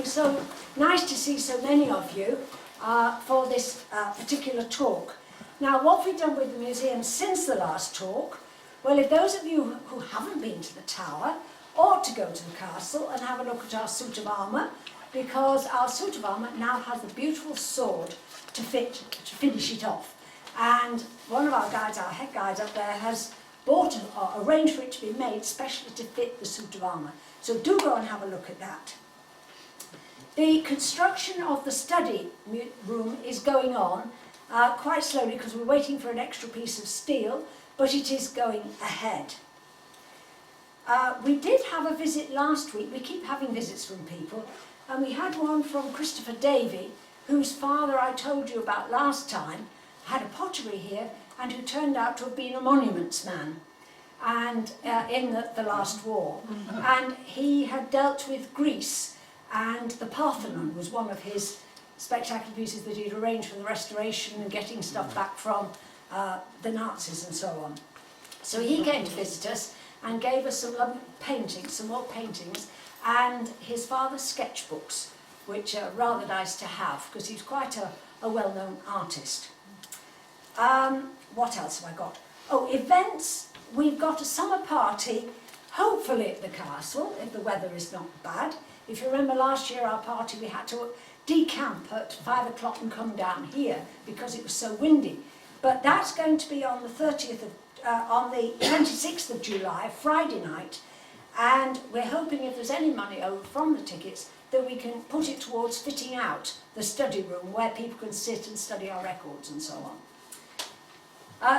so nice to see so many of you for this particular talk. Now, what we've done with the museum since the last talk, well, if those of you who haven't been to the tower ought to go to the castle and have a look at our suit of armour, because our suit of armour now has a beautiful sword to finish it off. And one of our guides, our head guide up there, has bought or arranged for it to be made specially to fit the suit of armour. So do go and have a look at that. The construction of the study room is going on quite slowly because we're waiting for an extra piece of steel, but it is going ahead. We did have a visit last week. We keep having visits from people, and we had one from Christopher Davey, whose father I told you about last time had a pottery here and who turned out to have been a monuments man and in the last war. And he had dealt with Greece, and the Parthenon was one of his spectacular pieces that he'd arranged for the restoration and getting stuff back from the Nazis and so on. So he came to visit us and gave us some lovely paintings, some more paintings, and his father's sketchbooks, which are rather nice to have because he's quite a well-known artist. What else have I got? Oh, events. We've got a summer party, hopefully at the castle, if the weather is not bad. If you remember last year, our party, we had to decamp at 5 o'clock and come down here because it was so windy. But that's going to be on the 26th of July, Friday night, and we're hoping if there's any money over from the tickets that we can put it towards fitting out the study room where people can sit and study our records and so on.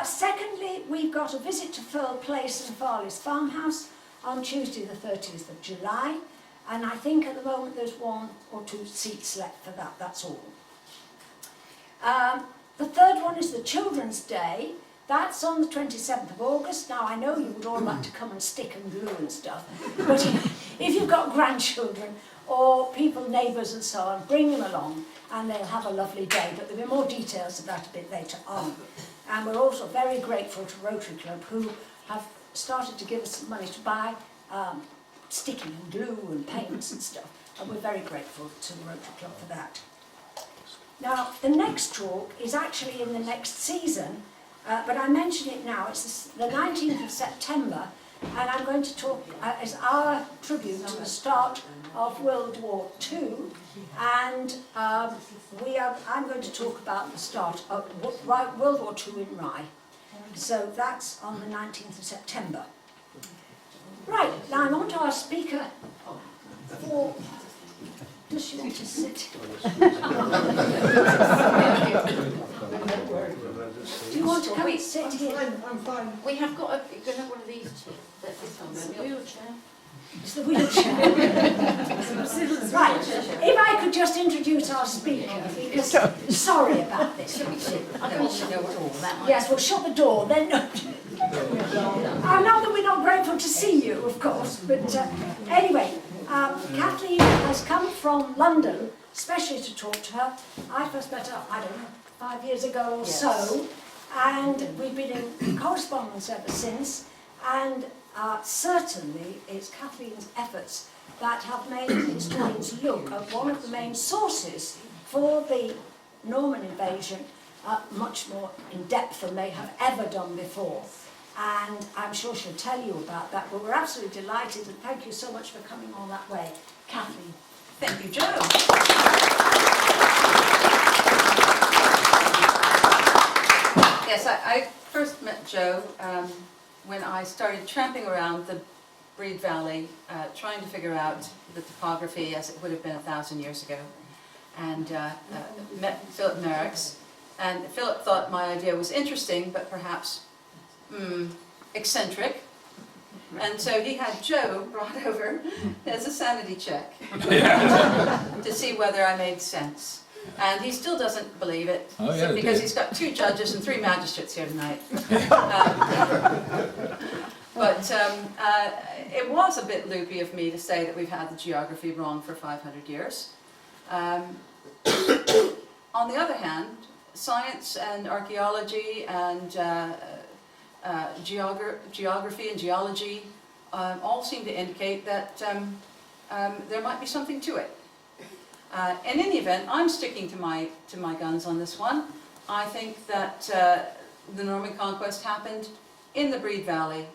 Secondly, we've got a visit to Firle Place and Farley's Farmhouse on Tuesday the 30th of July, and I think at the moment there's 1 or 2 seats left for that, that's all. The third one is the Children's Day. That's on the 27th of August. Now, I know you would all like to come and stick and glue and stuff, but if you've got grandchildren or people, neighbours and so on, bring them along and they'll have a lovely day, but there'll be more details of that a bit later on. And we're also very grateful to Rotary Club, who have started to give us some money to buy sticking and glue and paints and stuff, and we're very grateful to the Rotary Club for that. Now, the next talk is actually in the next season, but I mention it now. It's the 19th of September, and I'm going to talk as our tribute to the start of World War II, and I'm going to talk about the start of World War II in Rye. So that's on the 19th of September. Right, now I'm on to our speaker for... Does she want to sit? Do you want to come and sit here? I'm fine. We have got you're going to have one of these chairs. Wheelchair. It's the wheelchair. Right, if I could just introduce our speaker, because sorry about this. I don't want to know at all. Yes, we'll shut the door, then. Not that we're not grateful to see you, of course, but anyway, Kathleen has come from London, especially to talk to her. I first met her, I don't know, 5 years ago or so, and we've been in correspondence ever since, and certainly it's Kathleen's efforts that have made historians look at one of the main sources for the Norman invasion much more in depth than they have ever done before. And I'm sure she'll tell you about that, but we're absolutely delighted, and thank you so much for coming all that way. Kathleen. Thank you, Jo. Yes, I first met Jo when I started tramping around the Breed Valley, trying to figure out the topography as it would have been 1,000 years ago, and met Philip Merricks. And Philip thought my idea was interesting, but perhaps eccentric. And so he had Jo brought over as a sanity check to see whether I made sense. And he still doesn't believe it, because he's got 2 judges and 3 magistrates here tonight. But it was a bit loopy of me to say that we've had the geography wrong for 500 years. On the other hand, science and archaeology and geography and geology all seem to indicate that there might be something to it. And in any event, I'm sticking to my guns on this one. I think that the Norman conquest happened in the Brede Valley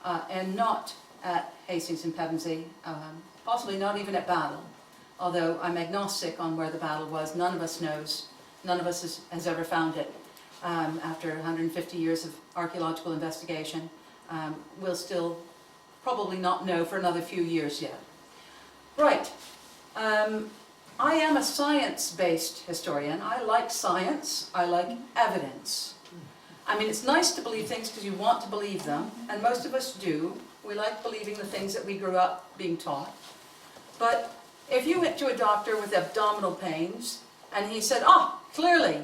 and not at Hastings and Pevensey, possibly not even at Battle, although I'm agnostic on where the battle was. None of us knows. None of us has ever found it. After 150 years of archaeological investigation, we'll still probably not know for another few years yet. Right. I am a science-based historian. I like science. I like evidence. I mean, it's nice to believe things because you want to believe them, and most of us do. We like believing the things that we grew up being taught. But if you went to a doctor with abdominal pains, and he said, clearly,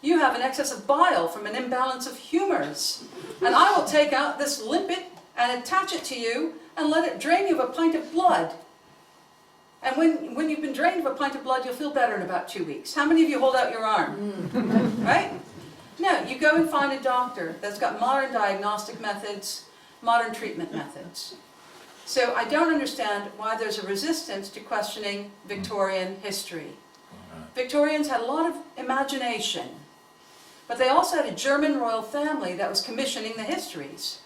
you have an excess of bile from an imbalance of humors, and I will take out this limpet and attach it to you and let it drain you of a pint of blood. And when you've been drained of a pint of blood, you'll feel better in about 2 weeks. How many of you hold out your arm? Right? No, you go and find a doctor that's got modern diagnostic methods, modern treatment methods. So I don't understand why there's a resistance to questioning Victorian history. Victorians had a lot of imagination, but they also had a German royal family that was commissioning the histories.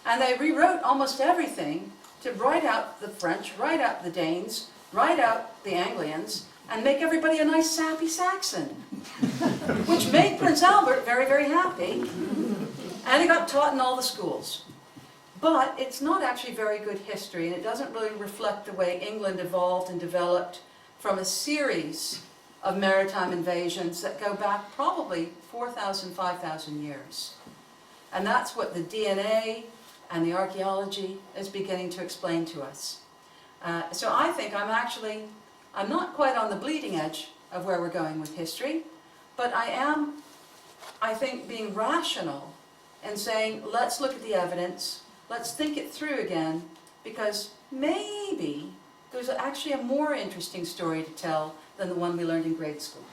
And they rewrote almost everything to write out the French, write out the Danes, write out the Anglians, and make everybody a nice sappy Saxon. Which made Prince Albert very, very happy. And he got taught in all the schools. But it's not actually very good history, and it doesn't really reflect the way England evolved and developed from a series of maritime invasions that go back probably 4,000, 5,000 years. And that's what the DNA and the archaeology is beginning to explain to us. So I think I'm not quite on the bleeding edge of where we're going with history, but I am, I think, being rational and saying, let's look at the evidence, let's think it through again, because maybe there's actually a more interesting story to tell than the one we learned in grade school.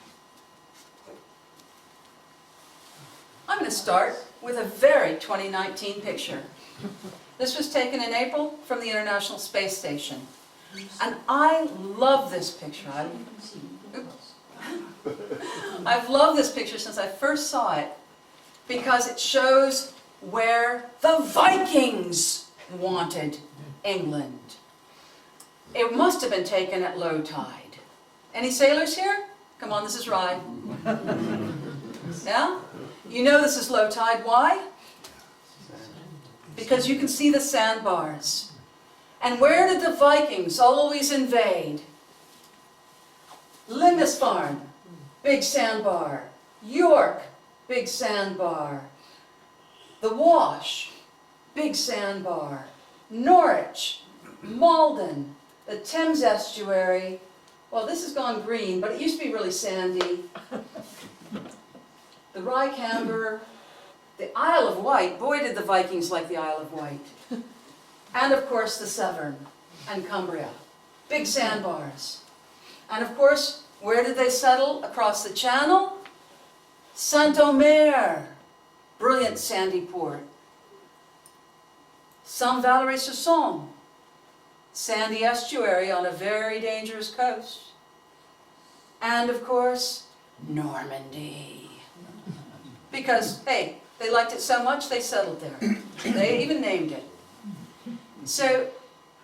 I'm going to start with a very 2019 picture. This was taken in April from the International Space Station. And I love this picture. I've loved this picture since I first saw it because it shows where the Vikings wanted England. It must have been taken at low tide. Any sailors here? Come on, this is Rye. Yeah? You know this is low tide. Why? Because you can see the sandbars. And where did the Vikings always invade? Lindisfarne, big sandbar. York, big sandbar. The Wash, big sandbar. Norwich, Malden, the Thames estuary. Well, this has gone green, but it used to be really sandy. The Rye Camber, the Isle of Wight. Boy, did the Vikings like the Isle of Wight. And of course the Severn and Cumbria. Big sandbars. And of course, where did they settle across the channel? Saint-Omer, brilliant sandy port. Saint-Valery-sur-Somme, sandy estuary on a very dangerous coast. And of course, Normandy. Because, hey, they liked it so much they settled there. They even named it. So,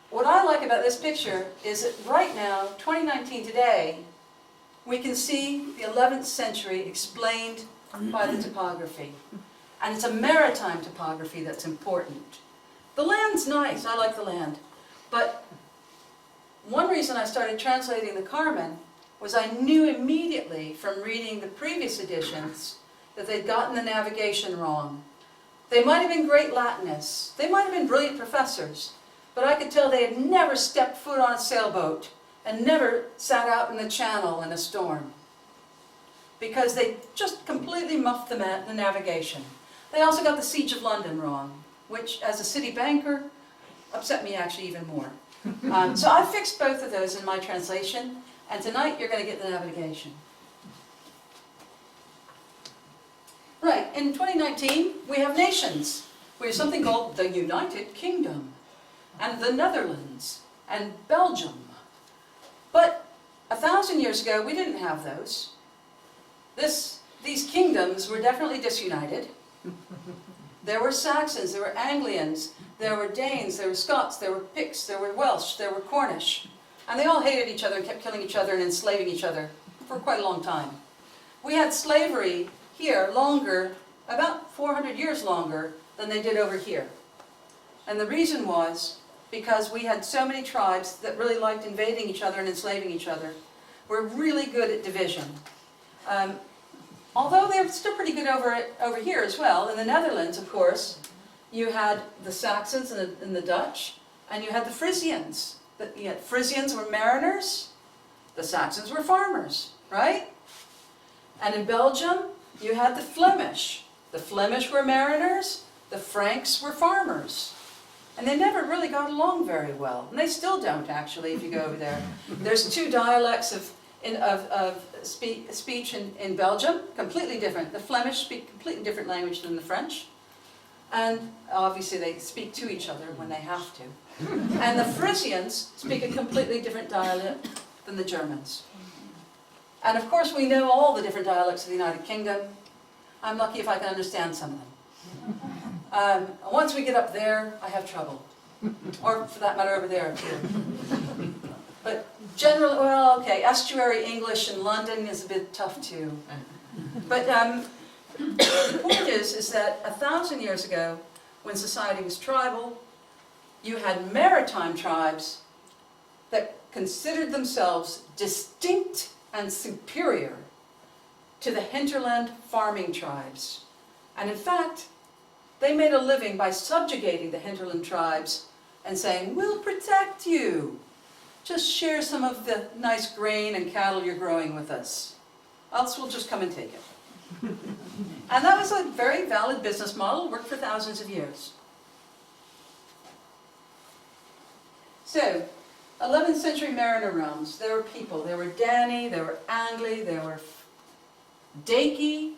what I like about this picture is that right now, 2019 today, we can see the 11th century explained by the topography. And it's a maritime topography that's important. The land's nice, I like the land. But one reason I started translating the Carmen was I knew immediately from reading the previous editions that they'd gotten the navigation wrong. They might have been great Latinists, they might have been brilliant professors, but I could tell they had never stepped foot on a sailboat and never sat out in the channel in a storm. Because they just completely muffed the navigation. They also got the Siege of London wrong, which as a city banker upset me actually even more. So I fixed both of those in my translation, and tonight you're going to get the navigation. Right, in 2019 we have nations. We have something called the United Kingdom, and the Netherlands, and Belgium. But 1,000 years ago, we didn't have those. These kingdoms were definitely disunited. There were Saxons, there were Anglians, there were Danes, there were Scots, there were Picts, there were Welsh, there were Cornish. And they all hated each other and kept killing each other and enslaving each other for quite a long time. We had slavery here longer, about 400 years longer than they did over here. And the reason was because we had so many tribes that really liked invading each other and enslaving each other. We're really good at division. Although they're still pretty good over here as well. In the Netherlands, of course, you had the Saxons and the Dutch, and you had the Frisians. The Frisians were mariners, the Saxons were farmers, right? And in Belgium, you had the Flemish. The Flemish were mariners, the Franks were farmers. And they never really got along very well. And they still don't, actually, if you go over there. There's two dialects of speech in Belgium, completely different. The Flemish speak completely different language than the French. And obviously they speak to each other when they have to. And the Frisians speak a completely different dialect than the Germans. And of course we know all the different dialects of the United Kingdom. I'm lucky if I can understand some of them. Once we get up there, I have trouble. Or for that matter over there too. But generally, well, okay, estuary English in London is a bit tough too. But the point is that 1,000 years ago, when society was tribal, you had maritime tribes that considered themselves distinct and superior to the hinterland farming tribes. And in fact, they made a living by subjugating the hinterland tribes and saying, we'll protect you. Just share some of the nice grain and cattle you're growing with us. Else we'll just come and take it. And that was a very valid business model, worked for thousands of years. So, 11th century mariner realms, there were people. There were Dani, there were Angli, there were Daki,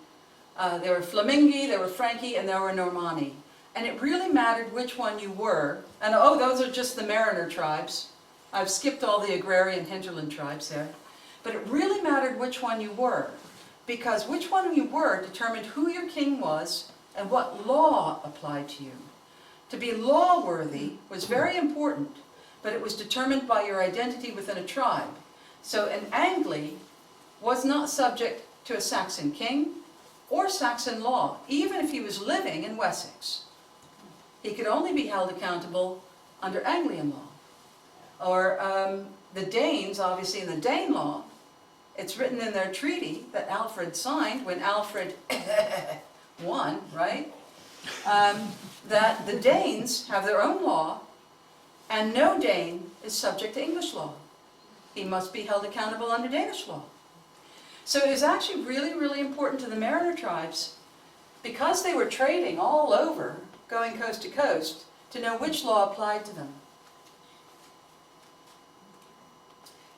there were Flamingi, there were Franki, and there were Normanni. And it really mattered which one you were. And oh, those are just the mariner tribes. I've skipped all the agrarian hinterland tribes there. But it really mattered which one you were, because which one you were determined who your king was and what law applied to you. To be law-worthy was very important, but it was determined by your identity within a tribe. So an Angli was not subject to a Saxon king or Saxon law, even if he was living in Wessex. He could only be held accountable under Anglian law. Or the Danes, obviously in the Dane law, it's written in their treaty that Alfred signed when Alfred won, right? That the Danes have their own law, and no Dane is subject to English law. He must be held accountable under Danish law. So it was actually really, really important to the mariner tribes, because they were trading all over, going coast to coast, to know which law applied to them.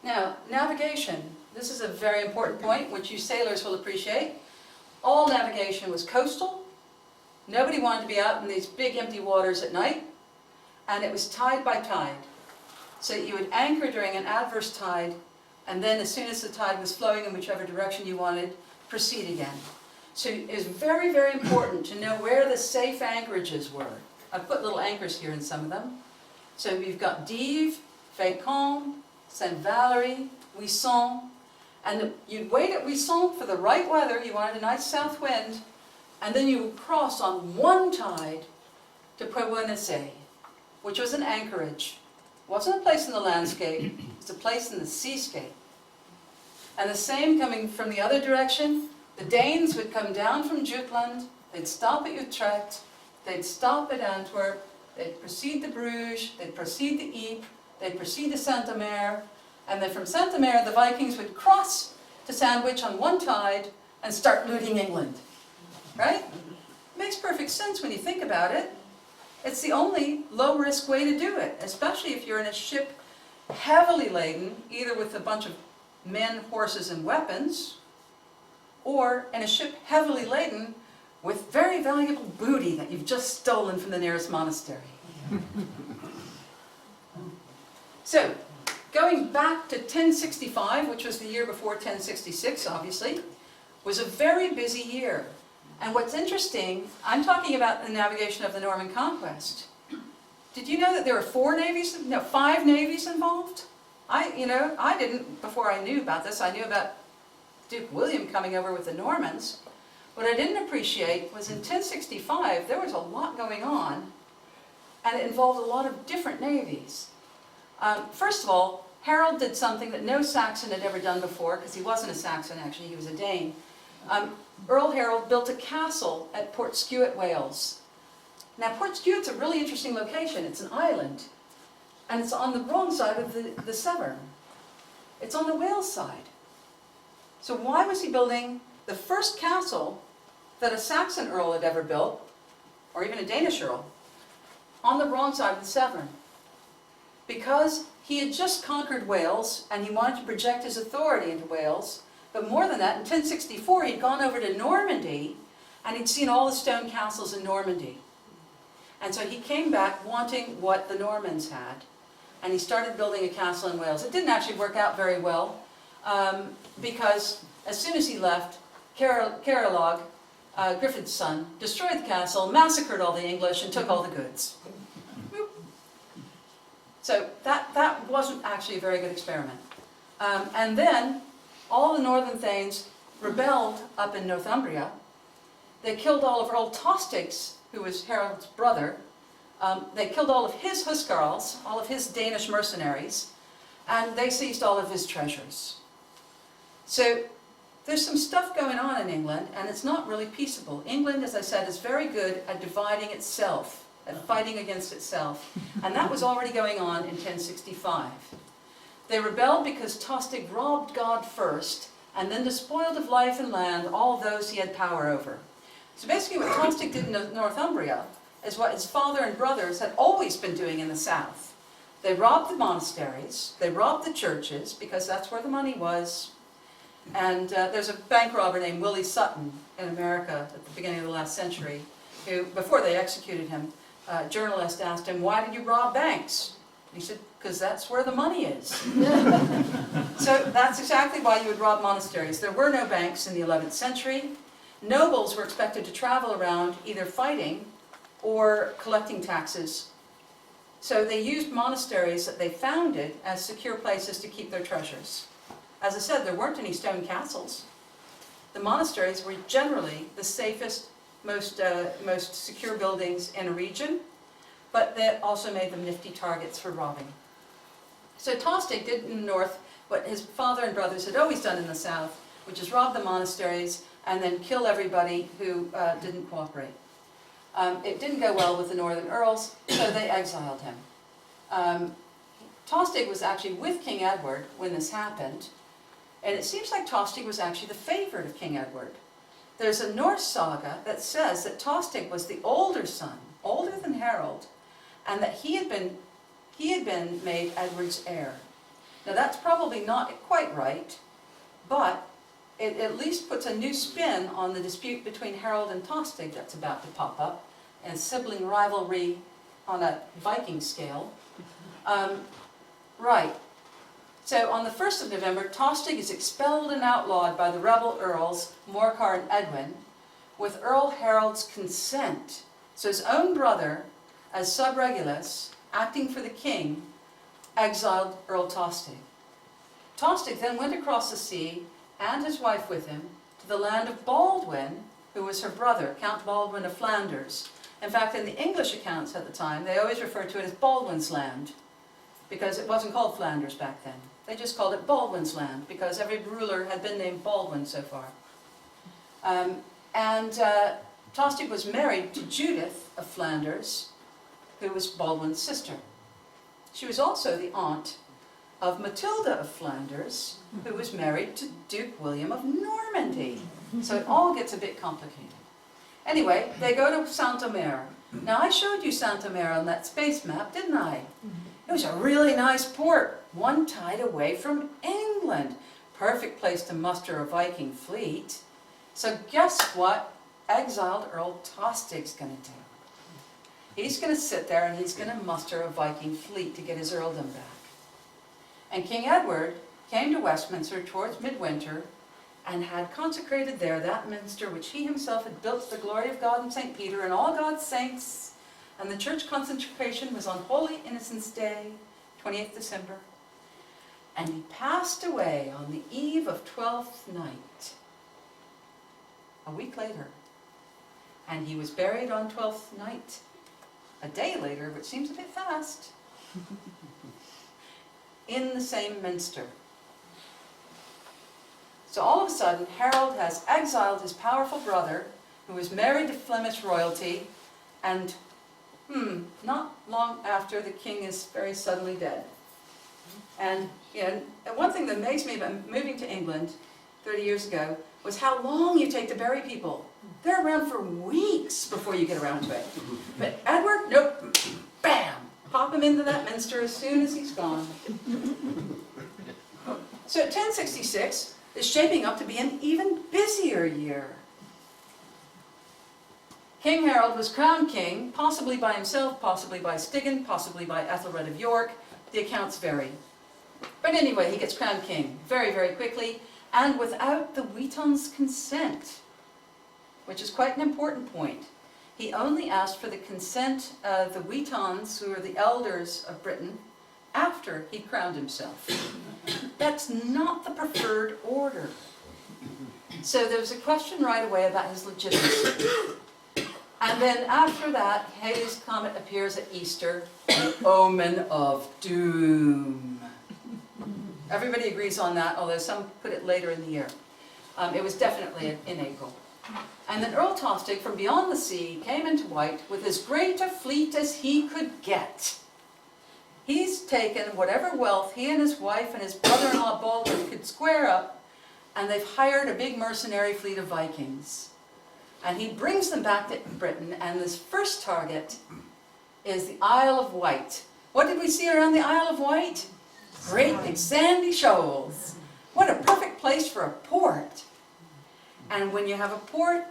Now, navigation. This is a very important point, which you sailors will appreciate. All navigation was coastal. Nobody wanted to be out in these big empty waters at night. And it was tide by tide. So you would anchor during an adverse tide, and then as soon as the tide was flowing in whichever direction you wanted, proceed again. So it was very, very important to know where the safe anchorages were. I've put little anchors here in some of them. So you've got Dives, Fécamp, Sainte Valerie, Ouessant, and you'd wait at Ouessant for the right weather. You wanted a nice south wind, and then you would cross on one tide to Puebla-Nece, which was an anchorage. It wasn't a place in the landscape, it was a place in the seascape. And the same coming from the other direction, the Danes would come down from Jutland, they'd stop at Utrecht, they'd stop at Antwerp, they'd proceed to Bruges, they'd proceed to Ypres, they'd proceed to Saint-Omer, and then from Saint-Omer the Vikings would cross to Sandwich on one tide and start looting England. Right? It makes perfect sense when you think about it. It's the only low-risk way to do it, especially if you're in a ship heavily laden, either with a bunch of men, horses, and weapons, or in a ship heavily laden with very valuable booty that you've just stolen from the nearest monastery. So, going back to 1065, which was the year before 1066, obviously, was a very busy year. And what's interesting, I'm talking about the navigation of the Norman Conquest. Did you know that there were 5 navies involved? I didn't, before I knew about this, I knew about Duke William coming over with the Normans. What I didn't appreciate was in 1065, there was a lot going on, and it involved a lot of different navies. First of all, Harald did something that no Saxon had ever done before, because he wasn't a Saxon actually, he was a Dane. Earl Harald built a castle at Portskewett, Wales. Now Portskewett's a really interesting location, it's an island, and it's on the wrong side of the Severn. It's on the Wales side. So why was he building the first castle that a Saxon earl had ever built, or even a Danish earl, on the wrong side of the Severn? Because he had just conquered Wales, and he wanted to project his authority into Wales. But more than that, in 1064 he'd gone over to Normandy, and he'd seen all the stone castles in Normandy. And so he came back wanting what the Normans had, and he started building a castle in Wales. It didn't actually work out very well, because as soon as he left, Harald, Griffith's son, destroyed the castle, massacred all the English, and took all the goods. So that wasn't actually a very good experiment. And then all the northern Thanes rebelled up in Northumbria. They killed all of Earl Tostig's, who was Harold's brother. They killed all of his huscarls, all of his Danish mercenaries, and they seized all of his treasures. So there's some stuff going on in England, and it's not really peaceable. England, as I said, is very good at dividing itself, at fighting against itself, and that was already going on in 1065. They rebelled because Tostig robbed God first, and then despoiled of life and land all those he had power over. So basically what Tostig did in Northumbria is what his father and brothers had always been doing in the south. They robbed the monasteries, they robbed the churches, because that's where the money was. And there's a bank robber named Willie Sutton in America at the beginning of the last century, who, before they executed him, a journalist asked him, "Why did you rob banks?" He said, "Because that's where the money is." So that's exactly why you would rob monasteries. There were no banks in the 11th century. Nobles were expected to travel around either fighting or collecting taxes. So they used monasteries that they founded as secure places to keep their treasures. As I said, there weren't any stone castles. The monasteries were generally the safest, most secure buildings in a region, but that also made them nifty targets for robbing. So Tostig did in the north what his father and brothers had always done in the south, which is rob the monasteries and then kill everybody who didn't cooperate. It didn't go well with the northern earls, so they exiled him. Tostig was actually with King Edward when this happened, and it seems like Tostig was actually the favorite of King Edward. There's a Norse saga that says that Tostig was the older son, older than Harald, and that he had been made Edward's heir. Now that's probably not quite right, but it at least puts a new spin on the dispute between Harald and Tostig that's about to pop up, and sibling rivalry on a Viking scale. Right. So on the 1st of November, Tostig is expelled and outlawed by the rebel earls Morcar and Edwin, with Earl Harold's consent. So his own brother, as sub-regulus, acting for the king, exiled Earl Tostig. Tostig then went across the sea, and his wife with him, to the land of Baldwin, who was her brother, Count Baldwin of Flanders. In fact, in the English accounts at the time, they always referred to it as Baldwin's land, because it wasn't called Flanders back then. They just called it Baldwin's land, because every ruler had been named Baldwin so far. Tostig was married to Judith of Flanders, who was Baldwin's sister. She was also the aunt of Matilda of Flanders, who was married to Duke William of Normandy. So it all gets a bit complicated. Anyway, they go to Saint-Omer. Now I showed you Saint-Omer on that space map, didn't I? It was a really nice port, one tide away from England. Perfect place to muster a Viking fleet. So guess what exiled Earl Tostig's going to do? He's going to sit there and he's going to muster a Viking fleet to get his earldom back. And King Edward came to Westminster towards midwinter and had consecrated there that minster which he himself had built to the glory of God and St. Peter and all God's saints. And the church consecration was on Holy Innocents' Day, 28th December. And he passed away on the eve of Twelfth Night, a week later. And he was buried on Twelfth Night a day later, which seems a bit fast, in the same minster. So all of a sudden, Harald has exiled his powerful brother, who was married to Flemish royalty, and not long after, the king is very suddenly dead. And one thing that amazed me about moving to England 30 years ago was how long you take to bury people. They're around for weeks before you get around to it. But Edward, nope, bam, pop him into that minster as soon as he's gone. So 1066 is shaping up to be an even busier year. King Harald was crowned king, possibly by himself, possibly by Stigand, possibly by Ethelred of York. The accounts vary. But anyway, he gets crowned king very, very quickly, and without the Wheaton's consent, which is quite an important point. He only asked for the consent of the Wheatons, who are the elders of Britain, after he crowned himself. That's not the preferred order. So there's a question right away about his legitimacy. And then after that, Halley's Comet appears at Easter, an omen of doom. Everybody agrees on that, although some put it later in the year. It was definitely in April. And then Earl Tostig from beyond the sea came into White with as great a fleet as he could get. He's taken whatever wealth he and his wife and his brother-in-law Baldwin could square up, and they've hired a big mercenary fleet of Vikings. And he brings them back to Britain, and this first target is the Isle of Wight. What did we see around the Isle of Wight? Great big sandy shoals. What a perfect place for a port. And when you have a port,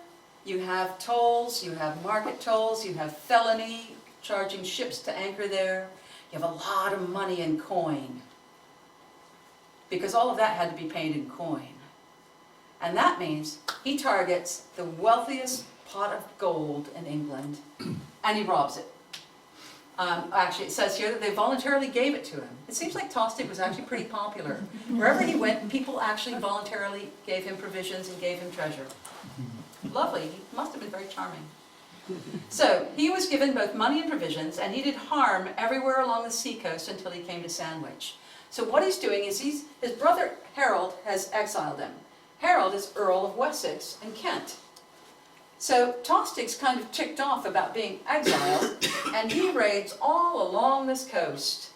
you have tolls, you have market tolls, you have felony, charging ships to anchor there. You have a lot of money in coin, because all of that had to be paid in coin. And that means he targets the wealthiest pot of gold in England, and he robs it. Actually, it says here that they voluntarily gave it to him. It seems like Tostig was actually pretty popular. Wherever he went, people actually voluntarily gave him provisions and gave him treasure. Lovely. He must have been very charming. So he was given both money and provisions, and he did harm everywhere along the seacoast until he came to Sandwich. So what he's doing is his brother Harald has exiled him. Harald is Earl of Wessex and Kent. So Tostig's kind of ticked off about being exiled, and he raids all along this coast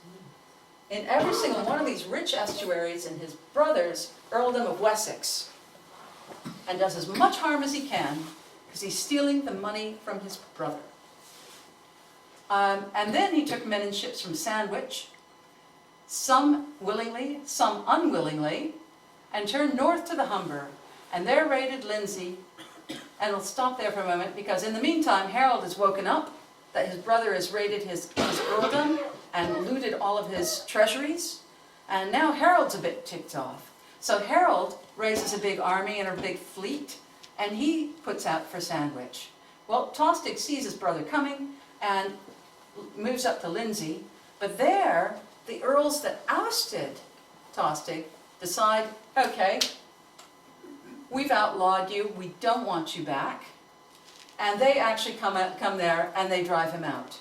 in every single one of these rich estuaries in his brother's earldom of Wessex, and does as much harm as he can, because he's stealing the money from his brother. And then he took men and ships from Sandwich, some willingly, some unwillingly, and turned north to the Humber, and there raided Lindsey. And we'll stop there for a moment, because in the meantime, Harald has woken up that his brother has raided his earldom and looted all of his treasuries, and now Harold's a bit ticked off. So Harald raises a big army and a big fleet, and he puts out for Sandwich. Well, Tostig sees his brother coming and moves up to Lindsey, but there, the earls that ousted Tostig decide, okay, we've outlawed you, we don't want you back. And they actually come there and they drive him out.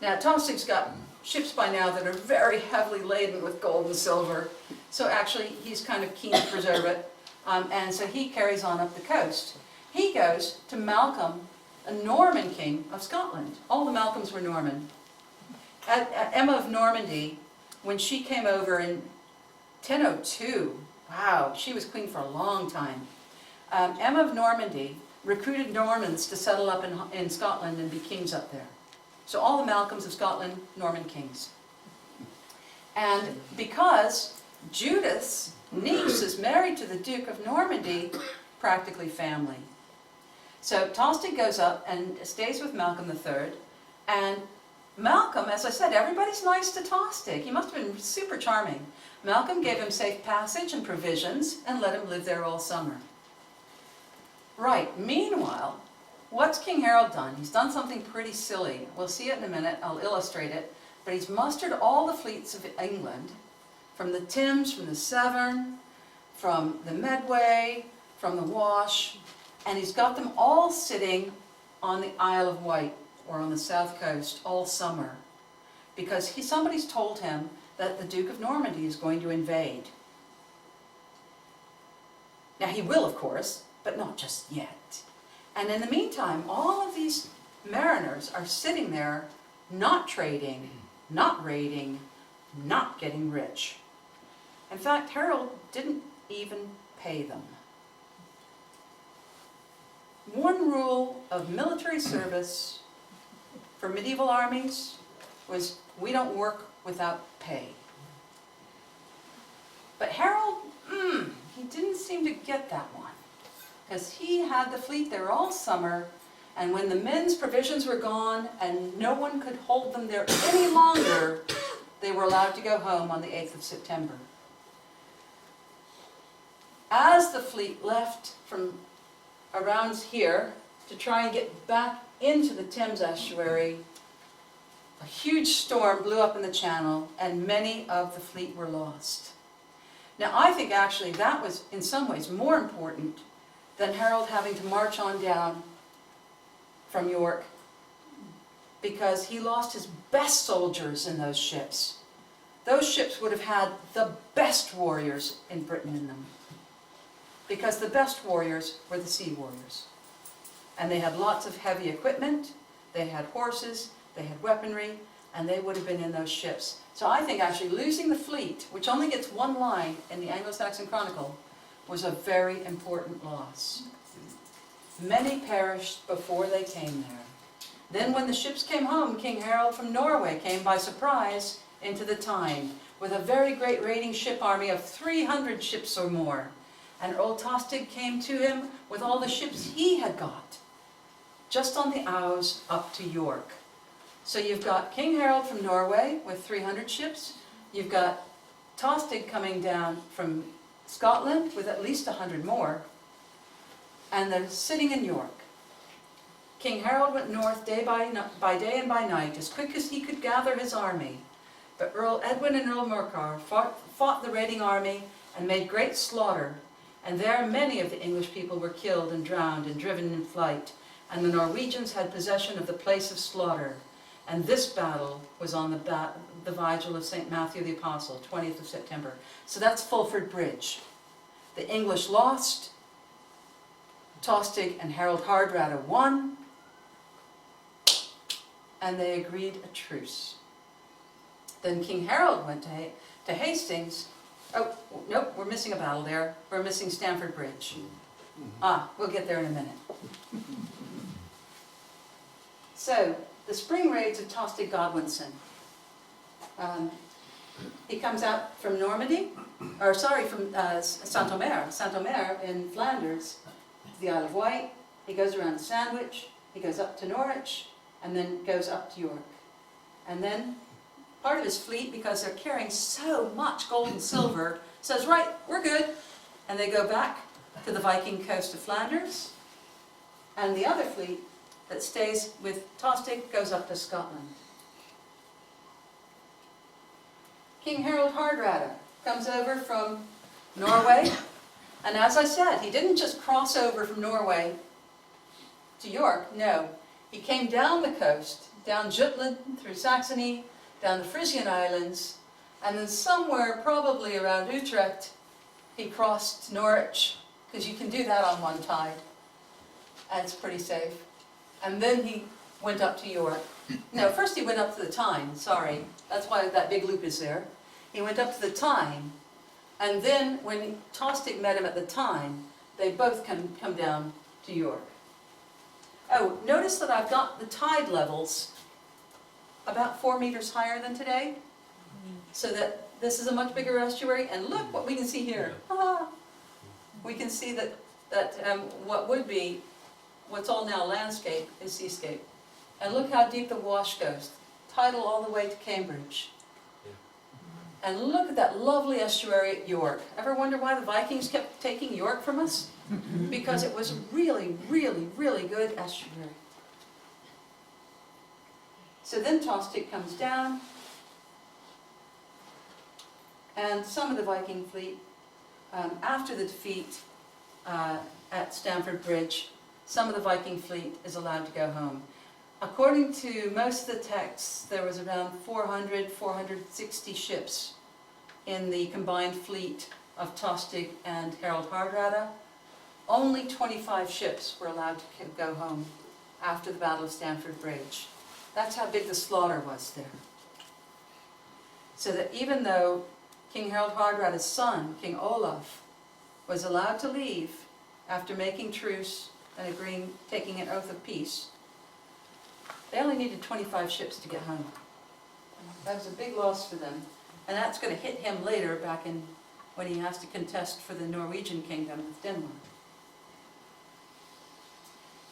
Now Tostig's got ships by now that are very heavily laden with gold and silver, so actually he's kind of keen to preserve it, and so he carries on up the coast. He goes to Malcolm, a Norman king of Scotland. All the Malcolms were Norman. Emma of Normandy, when she came over in 1002, wow, she was queen for a long time. Emma of Normandy recruited Normans to settle up in Scotland and be kings up there. So all the Malcolms of Scotland, Norman kings. And because Judith's niece is married to the Duke of Normandy, practically family. So Tostig goes up and stays with Malcolm III, and Malcolm, as I said, everybody's nice to Tostig. He must have been super charming. Malcolm gave him safe passage and provisions and let him live there all summer. Right, meanwhile, what's King Harald done? He's done something pretty silly. We'll see it in a minute, I'll illustrate it. But he's mustered all the fleets of England, from the Thames, from the Severn, from the Medway, from the Wash, and he's got them all sitting on the Isle of Wight, or on the south coast, all summer. Because somebody's told him that the Duke of Normandy is going to invade. Now he will, of course, but not just yet. And in the meantime, all of these mariners are sitting there, not trading, not raiding, not getting rich. In fact, Harald didn't even pay them. One rule of military service for medieval armies was we don't work without pay. But Harald, he didn't seem to get that one. Because he had the fleet there all summer, and when the men's provisions were gone and no one could hold them there any longer, they were allowed to go home on the 8th of September. As the fleet left from around here to try and get back into the Thames estuary, a huge storm blew up in the channel and many of the fleet were lost. Now I think actually that was in some ways more important than Harald having to march on down from York, because he lost his best soldiers in those ships. Those ships would have had the best warriors in Britain in them, because the best warriors were the sea warriors. And they had lots of heavy equipment, they had horses, they had weaponry, and they would have been in those ships. So I think actually losing the fleet, which only gets one line in the Anglo-Saxon Chronicle, was a very important loss. Many perished before they came there. Then when the ships came home, King Harald from Norway came by surprise into the Tyne with a very great raiding ship army of 300 ships or more. And Earl Tostig came to him with all the ships he had got, just on the Ouse up to York. So you've got King Harald from Norway with 300 ships, you've got Tostig coming down from Scotland with at least 100 more, and they're sitting in York. King Harald went north day by day and by night, as quick as he could gather his army. But Earl Edwin and Earl Morcar fought the raiding army and made great slaughter, and there many of the English people were killed and drowned and driven in flight, and the Norwegians had possession of the place of slaughter. And this battle was on the vigil of St. Matthew the Apostle, 20th of September. So that's Fulford Bridge. The English lost, Tostig and Harald Hardrada won, and they agreed a truce. Then King Harald went to Hastings. Oh, nope, we're missing a battle there. We're missing Stamford Bridge. We'll get there in a minute. So, the spring raids of Tostig Godwinson. He comes out from Normandy, or sorry, from Saint-Omer in Flanders, to the Isle of Wight. He goes around to Sandwich, he goes up to Norwich, and then goes up to York. And then part of his fleet, because they're carrying so much gold and silver, says, right, we're good. And they go back to the Viking coast of Flanders. And the other fleet that stays with Tostig goes up to Scotland. King Harald Hardrada comes over from Norway. And as I said, he didn't just cross over from Norway to York, no. He came down the coast, down Jutland, through Saxony, down the Frisian Islands, and then somewhere probably around Utrecht, he crossed Norwich, because you can do that on one tide, and it's pretty safe. And then he went up to York. No, first he went up to the Tyne, sorry, that's why that big loop is there. He went up to the Tyne, and then when Tostig met him at the Tyne, they both come down to York. Oh, notice that I've got the tide levels about 4 meters higher than today, so that this is a much bigger estuary, and look what we can see here. We can see that what would be, what's all now landscape, is seascape. And look how deep the Wash goes, tidal all the way to Cambridge. And look at that lovely estuary at York. Ever wonder why the Vikings kept taking York from us? Because it was really, really, really good estuary. So then Tostig comes down, and some of the Viking fleet, after the defeat at Stamford Bridge, some of the Viking fleet is allowed to go home. According to most of the texts, there was around 460 ships in the combined fleet of Tostig and Harald Hardrada. Only 25 ships were allowed to go home after the Battle of Stamford Bridge. That's how big the slaughter was there. So that even though King Harald Hardrada's son, King Olaf, was allowed to leave after making truce and agreeing, taking an oath of peace, they only needed 25 ships to get home. That was a big loss for them. And that's going to hit him later back in when he has to contest for the Norwegian kingdom with Denmark.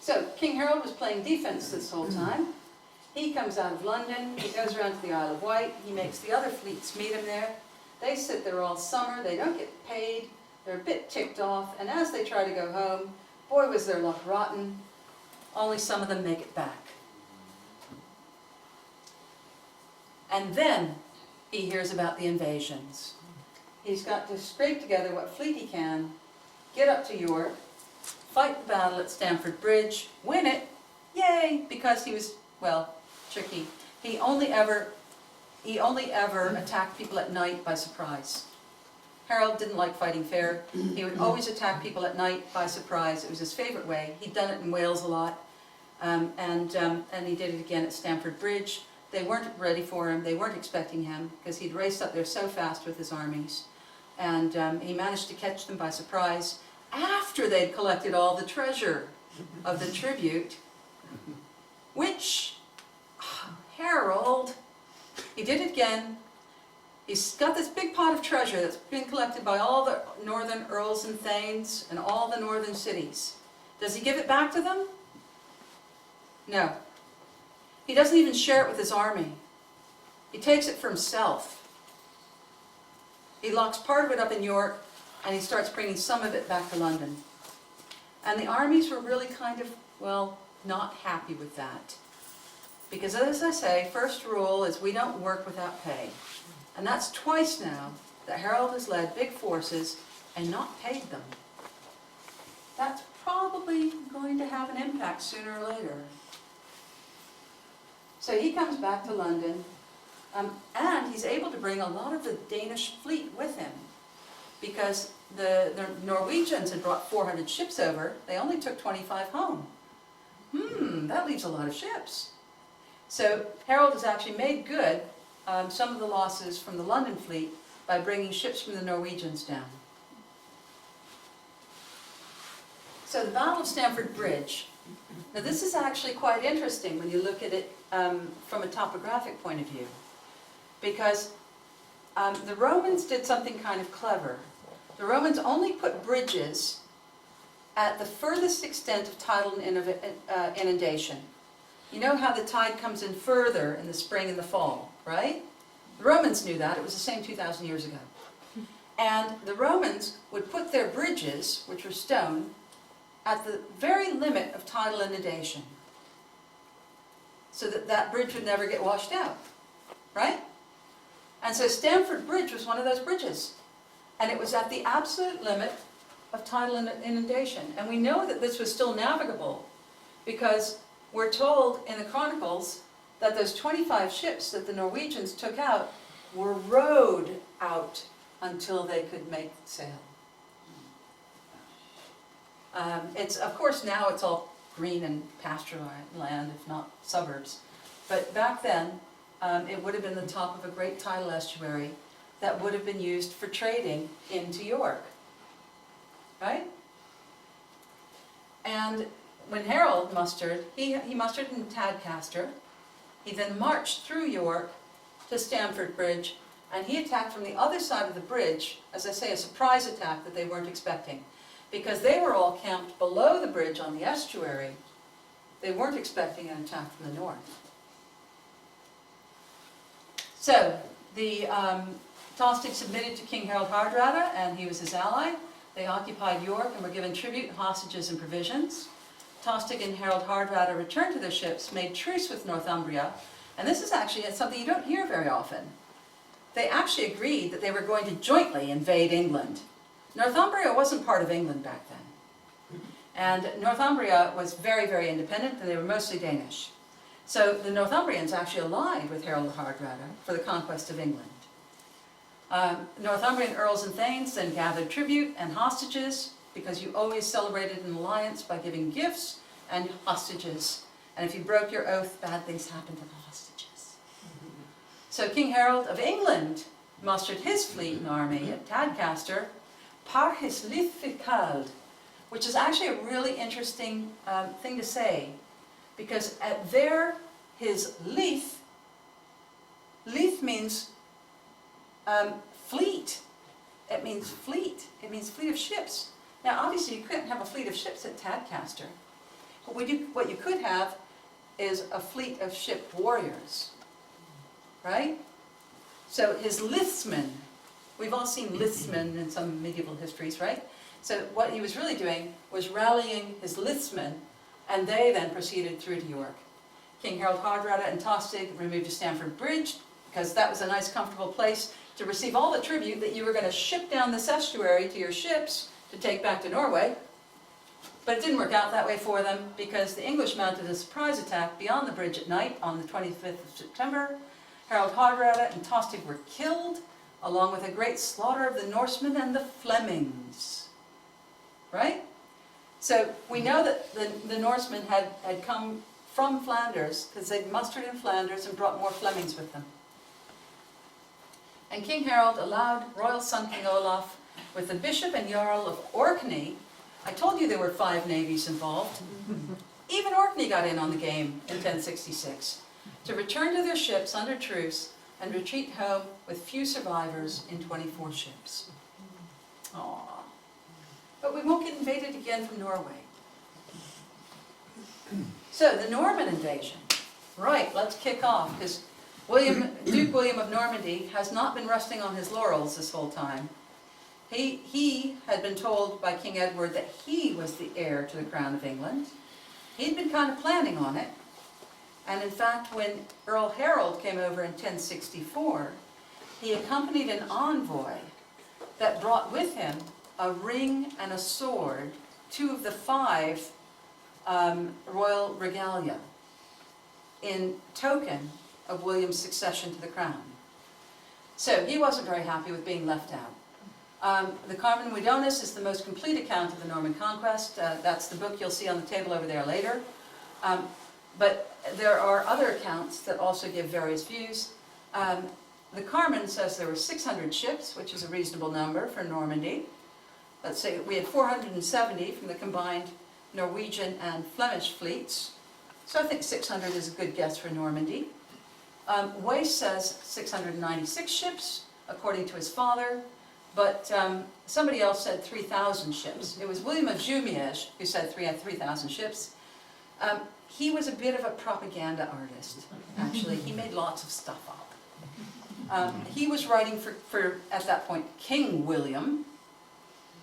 So King Harald was playing defense this whole time. He comes out of London, he goes around to the Isle of Wight, he makes the other fleets meet him there. They sit there all summer, they don't get paid, they're a bit ticked off, and as they try to go home, boy was their luck rotten, only some of them make it back. And then he hears about the invasions. He's got to scrape together what fleet he can, get up to York, fight the battle at Stamford Bridge, win it, yay, because he was, well, tricky. He only ever attacked people at night by surprise. Harald didn't like fighting fair. He would always attack people at night by surprise. It was his favorite way. He'd done it in Wales a lot, and he did it again at Stamford Bridge. They weren't ready for him. They weren't expecting him because he'd raced up there so fast with his armies, and he managed to catch them by surprise after they'd collected all the treasure of the tribute, which Harald, he did it again. He's got this big pot of treasure that's been collected by all the northern earls and thanes and all the northern cities. Does he give it back to them? No. He doesn't even share it with his army. He takes it for himself. He locks part of it up in York, and he starts bringing some of it back to London. And the armies were really kind of, well, not happy with that. Because as I say, first rule is we don't work without pay. And that's twice now that Harald has led big forces and not paid them. That's probably going to have an impact sooner or later. So he comes back to London, and he's able to bring a lot of the Danish fleet with him, because the Norwegians had brought 400 ships over. They only took 25 home. That leaves a lot of ships. So Harald has actually made good some of the losses from the London fleet by bringing ships from the Norwegians down. So the Battle of Stamford Bridge. Now this is actually quite interesting when you look at it from a topographic point of view, because the Romans did something kind of clever. The Romans only put bridges at the furthest extent of tidal inundation. You know how the tide comes in further in the spring and the fall, right? The Romans knew that. It was the same 2,000 years ago. And the Romans would put their bridges, which were stone, at the very limit of tidal inundation, so that that bridge would never get washed out, right? And so Stamford Bridge was one of those bridges, and it was at the absolute limit of tidal inundation. And we know that this was still navigable because we're told in the Chronicles that those 25 ships that the Norwegians took out were rowed out until they could make sail. Of course now it's all green and pasture land, if not suburbs. But back then, it would have been the top of a great tidal estuary that would have been used for trading into York, right? And when Harald mustered, he mustered in Tadcaster. He then marched through York to Stamford Bridge, and he attacked from the other side of the bridge, as I say, a surprise attack that they weren't expecting. Because they were all camped below the bridge on the estuary, they weren't expecting an attack from the north. So, the Tostig submitted to King Harald Hardrada, and he was his ally. They occupied York and were given tribute, hostages, and provisions. Tostig and Harald Hardrada returned to their ships, made truce with Northumbria, and this is actually something you don't hear very often. They actually agreed that they were going to jointly invade England. Northumbria wasn't part of England back then. And Northumbria was very, very independent, and they were mostly Danish. So the Northumbrians actually allied with Harald Hardrada for the conquest of England. Northumbrian earls and thanes then gathered tribute and hostages, because you always celebrated an alliance by giving gifts and hostages. And if you broke your oath, bad things happened to the hostages. So King Harald of England mustered his fleet and army at Tadcaster, par his lith ficald, which is actually a really interesting thing to say, because at there, his leith means fleet. It means fleet. It means fleet of ships. Now, obviously, you couldn't have a fleet of ships at Tadcaster. But what you could have is a fleet of ship warriors, right? So his lithsmen, we've all seen lithsmen in some medieval histories, right? So what he was really doing was rallying his lithsmen, and they then proceeded through to York. King Harald Hardrada and Tostig removed to Stamford Bridge, because that was a nice, comfortable place to receive all the tribute that you were going to ship down this estuary to your ships to take back to Norway. But it didn't work out that way for them, because the English mounted a surprise attack beyond the bridge at night on the 25th of September. Harald Hardrada and Tostig were killed, along with a great slaughter of the Norsemen and the Flemings. Right? So we know that the Norsemen had come from Flanders, because they'd mustered in Flanders and brought more Flemings with them. And King Harald allowed royal son King Olaf, with the Bishop and Jarl of Orkney. I told you there were 5 navies involved. Even Orkney got in on the game in 1066, to return to their ships under truce and retreat home with few survivors in 24 ships. Aww. But we won't get invaded again from Norway. So, the Norman invasion. Right, let's kick off, because Duke William of Normandy has not been resting on his laurels this whole time. He had been told by King Edward that he was the heir to the crown of England. He'd been kind of planning on it. And in fact, when Earl Harald came over in 1064, he accompanied an envoy that brought with him a ring and a sword, 2 of the 5 royal regalia, in token of William's succession to the crown. So he wasn't very happy with being left out. The Carmen Widonis is the most complete account of the Norman conquest. That's the book you'll see on the table over there later. But there are other accounts that also give various views. The Carmen says there were 600 ships, which is a reasonable number for Normandy. Let's say we had 470 from the combined Norwegian and Flemish fleets. So I think 600 is a good guess for Normandy. Wace says 696 ships, according to his father. But somebody else said 3,000 ships. It was William of Jumièges who said 3,000 ships. He was a bit of a propaganda artist, actually. He made lots of stuff up. He was writing for, at that point, King William,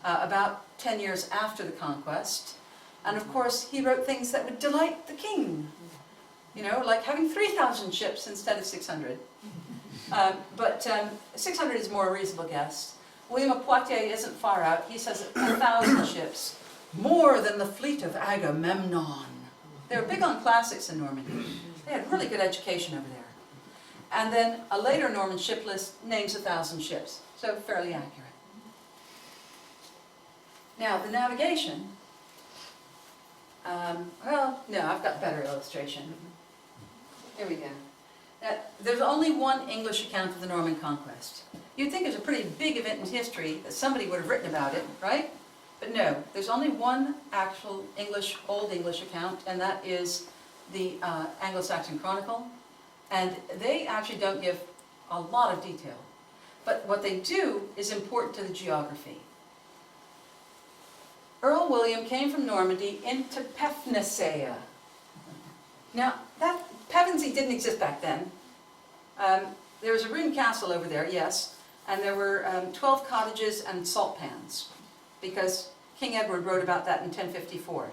about 10 years after the conquest. And of course, he wrote things that would delight the king. You know, like having 3,000 ships instead of 600. But 600 is more a reasonable guess. William of Poitiers isn't far out. He says 1,000 ships, more than the fleet of Agamemnon. They were big on classics in Normandy. They had really good education over there. And then a later Norman ship list names 1,000 ships, so fairly accurate. Now, the navigation. Well, no, I've got a better illustration. Here we go. Now, there's only one English account of the Norman conquest. You'd think it was a pretty big event in history that somebody would have written about it, right? But no, there's only one actual English, Old English account, and that is the Anglo-Saxon Chronicle. And they actually don't give a lot of detail. But what they do is important to the geography. Earl William came from Normandy into Pevensey. Now, that Pevensey didn't exist back then. there was a ruined castle over there, yes, and there were 12 cottages and salt pans, because King Edward wrote about that in 1054.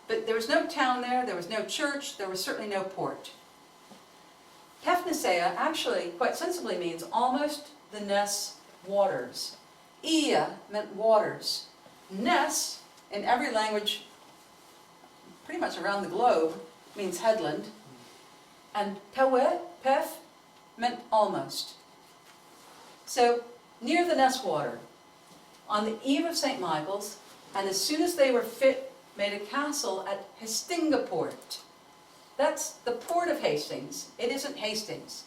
But there was no town there was no church, there was certainly no port. Hephnasea actually, quite sensibly, means almost the Ness waters. Ea meant waters. Ness, in every language pretty much around the globe, means headland. And Pewe, Pef, meant almost. So, near the Ness water, on the eve of St. Michael's, and as soon as they were fit, made a castle at Hastingaport. That's the port of Hastings. It isn't Hastings.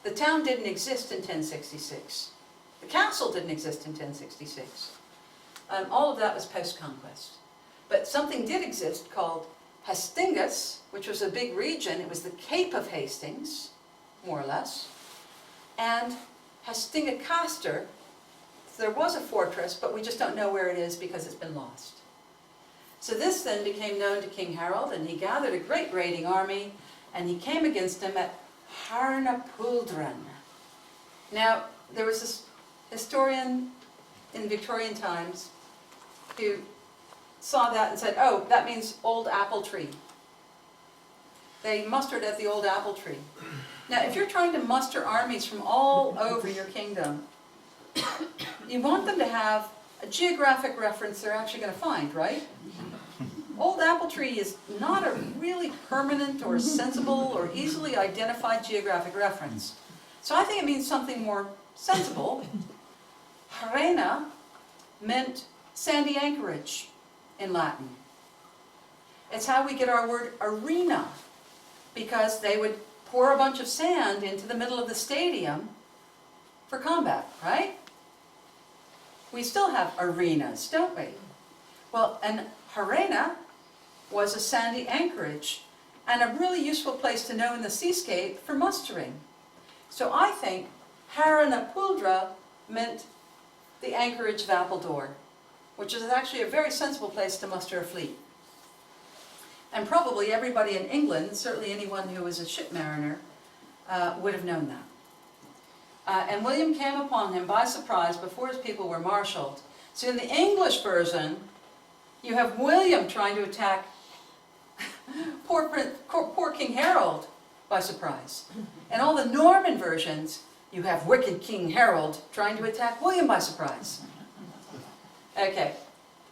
The town didn't exist in 1066. The castle didn't exist in 1066. All of that was post-conquest. But something did exist called Hastingus, which was a big region. It was the Cape of Hastings, more or less. And Hastingacaster, there was a fortress, but we just don't know where it is because it's been lost. So this then became known to King Harald, and he gathered a great raiding army, and he came against him at Harnapuldran. Now, there was this historian in Victorian times who saw that and said, oh, that means old apple tree. They mustered at the old apple tree. Now, if you're trying to muster armies from all over your kingdom, you want them to have a geographic reference they're actually going to find, right? Old apple tree is not a really permanent or sensible or easily identified geographic reference. So I think it means something more sensible. Harena meant sandy anchorage in Latin. It's how we get our word arena, because they would pour a bunch of sand into the middle of the stadium for combat, right? We still have arenas, don't we? Well, and Harena was a sandy anchorage and a really useful place to know in the seascape for mustering. So I think Haranapuldra meant the anchorage of Appledore, which is actually a very sensible place to muster a fleet. And probably everybody in England, certainly anyone who was a ship mariner, would have known that. And William came upon him by surprise before his people were marshaled. So in the English version, you have William trying to attack poor King Harald by surprise. In all the Norman versions, you have wicked King Harald trying to attack William by surprise. Okay.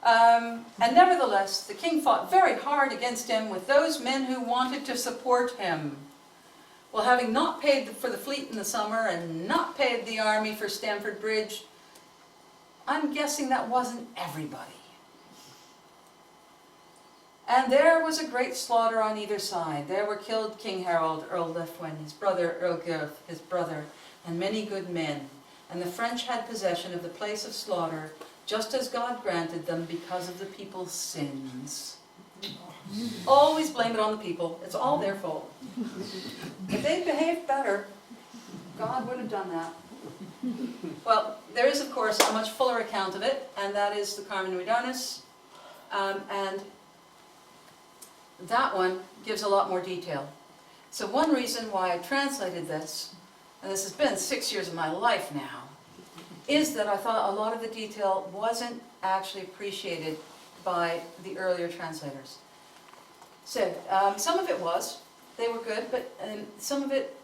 And nevertheless, the king fought very hard against him with those men who wanted to support him. Well, having not paid for the fleet in the summer and not paid the army for Stamford Bridge, I'm guessing that wasn't everybody. And there was a great slaughter on either side. There were killed King Harald, Earl Leftwyn, his brother Earl Gurth, his brother, and many good men. And the French had possession of the place of slaughter, just as God granted them because of the people's sins. Always blame it on the people. It's all their fault. If they'd behaved better, God would have done that. Well, there is, of course, a much fuller account of it, and that is the Carmen Redonis. And that one gives a lot more detail. So one reason why I translated this, and this has been 6 years of my life now, is that I thought a lot of the detail wasn't actually appreciated by the earlier translators. So, some of it was, they were good, but some of it,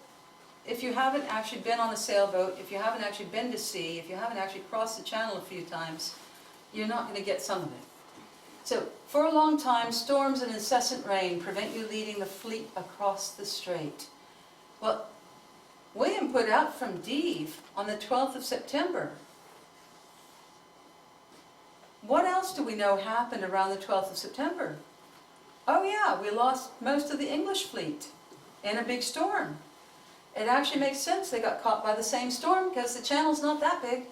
if you haven't actually been on a sailboat, if you haven't actually been to sea, if you haven't actually crossed the channel a few times, you're not going to get some of it. So, for a long time, storms and incessant rain prevent you leading the fleet across the strait. Well, William put out from Dives on the 12th of September. What else do we know happened around the 12th of September? Oh yeah, we lost most of the English fleet in a big storm. It actually makes sense they got caught by the same storm because the channel's not that big.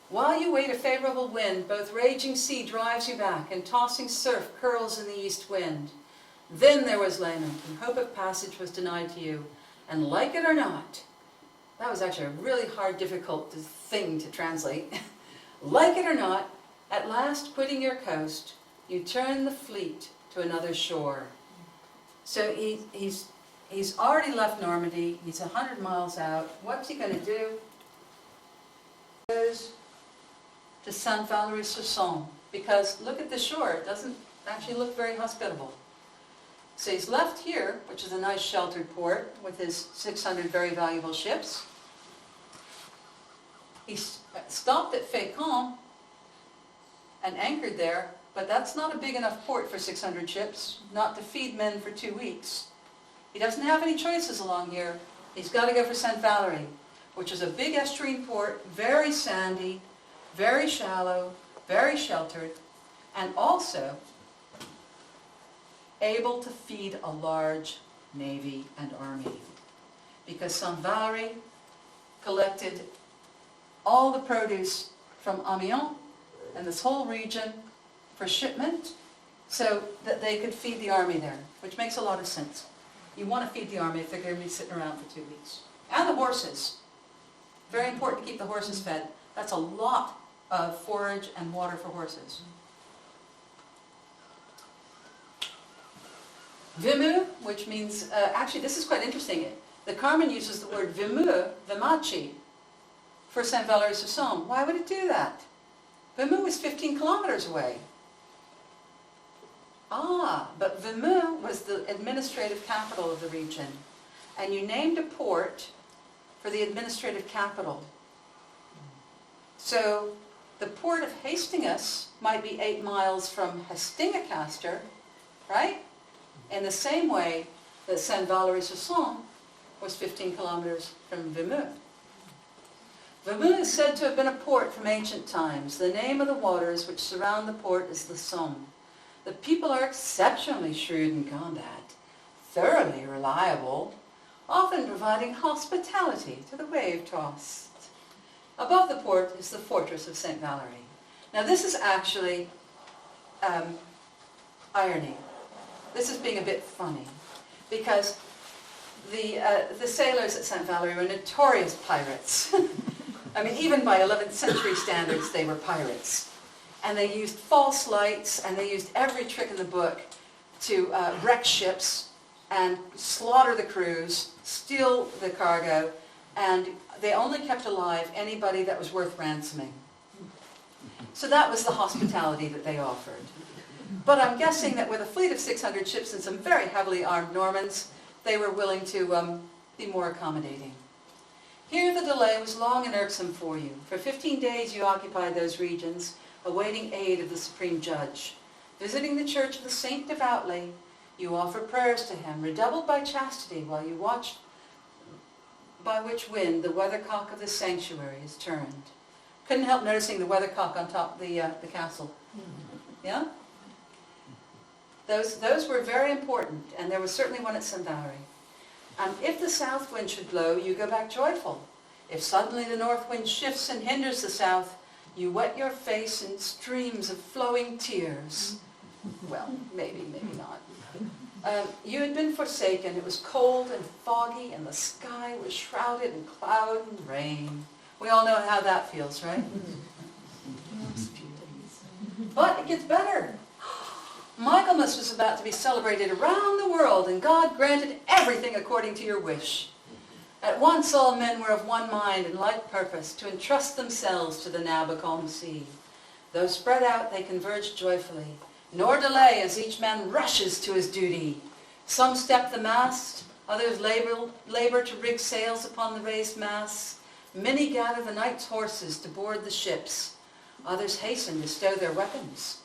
While you wait a favorable wind, both raging sea drives you back and tossing surf curls in the east wind. Then there was lament, and hope of passage was denied to you. And like it or not, that was actually a really hard, difficult thing to translate. Like it or not, at last quitting your coast, you turn the fleet to another shore. So he He's already left Normandy. He's 100 miles out. What's he going to do? He goes to Saint Valery-sur-Somme, because look at the shore. It doesn't actually look very hospitable. So he's left here, which is a nice sheltered port, with his 600 very valuable ships. He stopped at Fécamp and anchored there, but that's not a big enough port for 600 ships, not to feed men for 2 weeks. He doesn't have any choices along here. He's got to go for St. Valery, which is a big estuarine port, very sandy, very shallow, very sheltered, and also able to feed a large navy and army. Because St. Valery collected all the produce from Amiens and this whole region for shipment so that they could feed the army there, which makes a lot of sense. You want to feed the army if they're going to be sitting around for 2 weeks. And the horses. Very important to keep the horses fed. That's a lot of forage and water for horses. Vimeu, which means, actually this is quite interesting. The Carmen uses the word Vimeu, Vimachi, for Saint Valery-sur-Somme. Why would it do that? Vimeu is 15 kilometers away. Ah, but Vimeu was the administrative capital of the region. And you named a port for the administrative capital. So the port of Hastings might be 8 miles from Hastings-Castor, right? In the same way that Saint Valery-sur-Somme was 15 kilometers from Vimeu. Vimeu is said to have been a port from ancient times. The name of the waters which surround the port is the Somme. The people are exceptionally shrewd in combat, thoroughly reliable, often providing hospitality to the wave-tossed. Above the port is the fortress of St. Valery. Now this is actually irony. This is being a bit funny, because the sailors at St. Valery were notorious pirates. I mean, even by 11th century standards, they were pirates. And they used false lights, and they used every trick in the book to wreck ships and slaughter the crews, steal the cargo, and they only kept alive anybody that was worth ransoming. So that was the hospitality that they offered. But I'm guessing that with a fleet of 600 ships and some very heavily armed Normans, they were willing to be more accommodating. Here the delay was long and irksome for you. For 15 days you occupied those regions, awaiting aid of the Supreme Judge. Visiting the Church of the Saint devoutly, you offer prayers to him, redoubled by chastity, while you watch by which wind the weathercock of the sanctuary is turned. Couldn't help noticing the weathercock on top of the castle. Yeah? Those were very important, and there was certainly one at St. Valery. If the south wind should blow, you go back joyful. If suddenly the north wind shifts and hinders the south, you wet your face in streams of flowing tears. Well, maybe not. You had been forsaken. It was cold and foggy, and the sky was shrouded in cloud and rain. We all know how that feels, right? But it gets better. Michaelmas was about to be celebrated around the world, and God granted everything according to your wish. At once all men were of one mind and like purpose to entrust themselves to the Navicomp Scene. Though spread out, they converged joyfully, nor delay as each man rushes to his duty. Some step the mast, others labor to rig sails upon the raised masts. Many gather the knight's horses to board the ships. Others hasten to stow their weapons.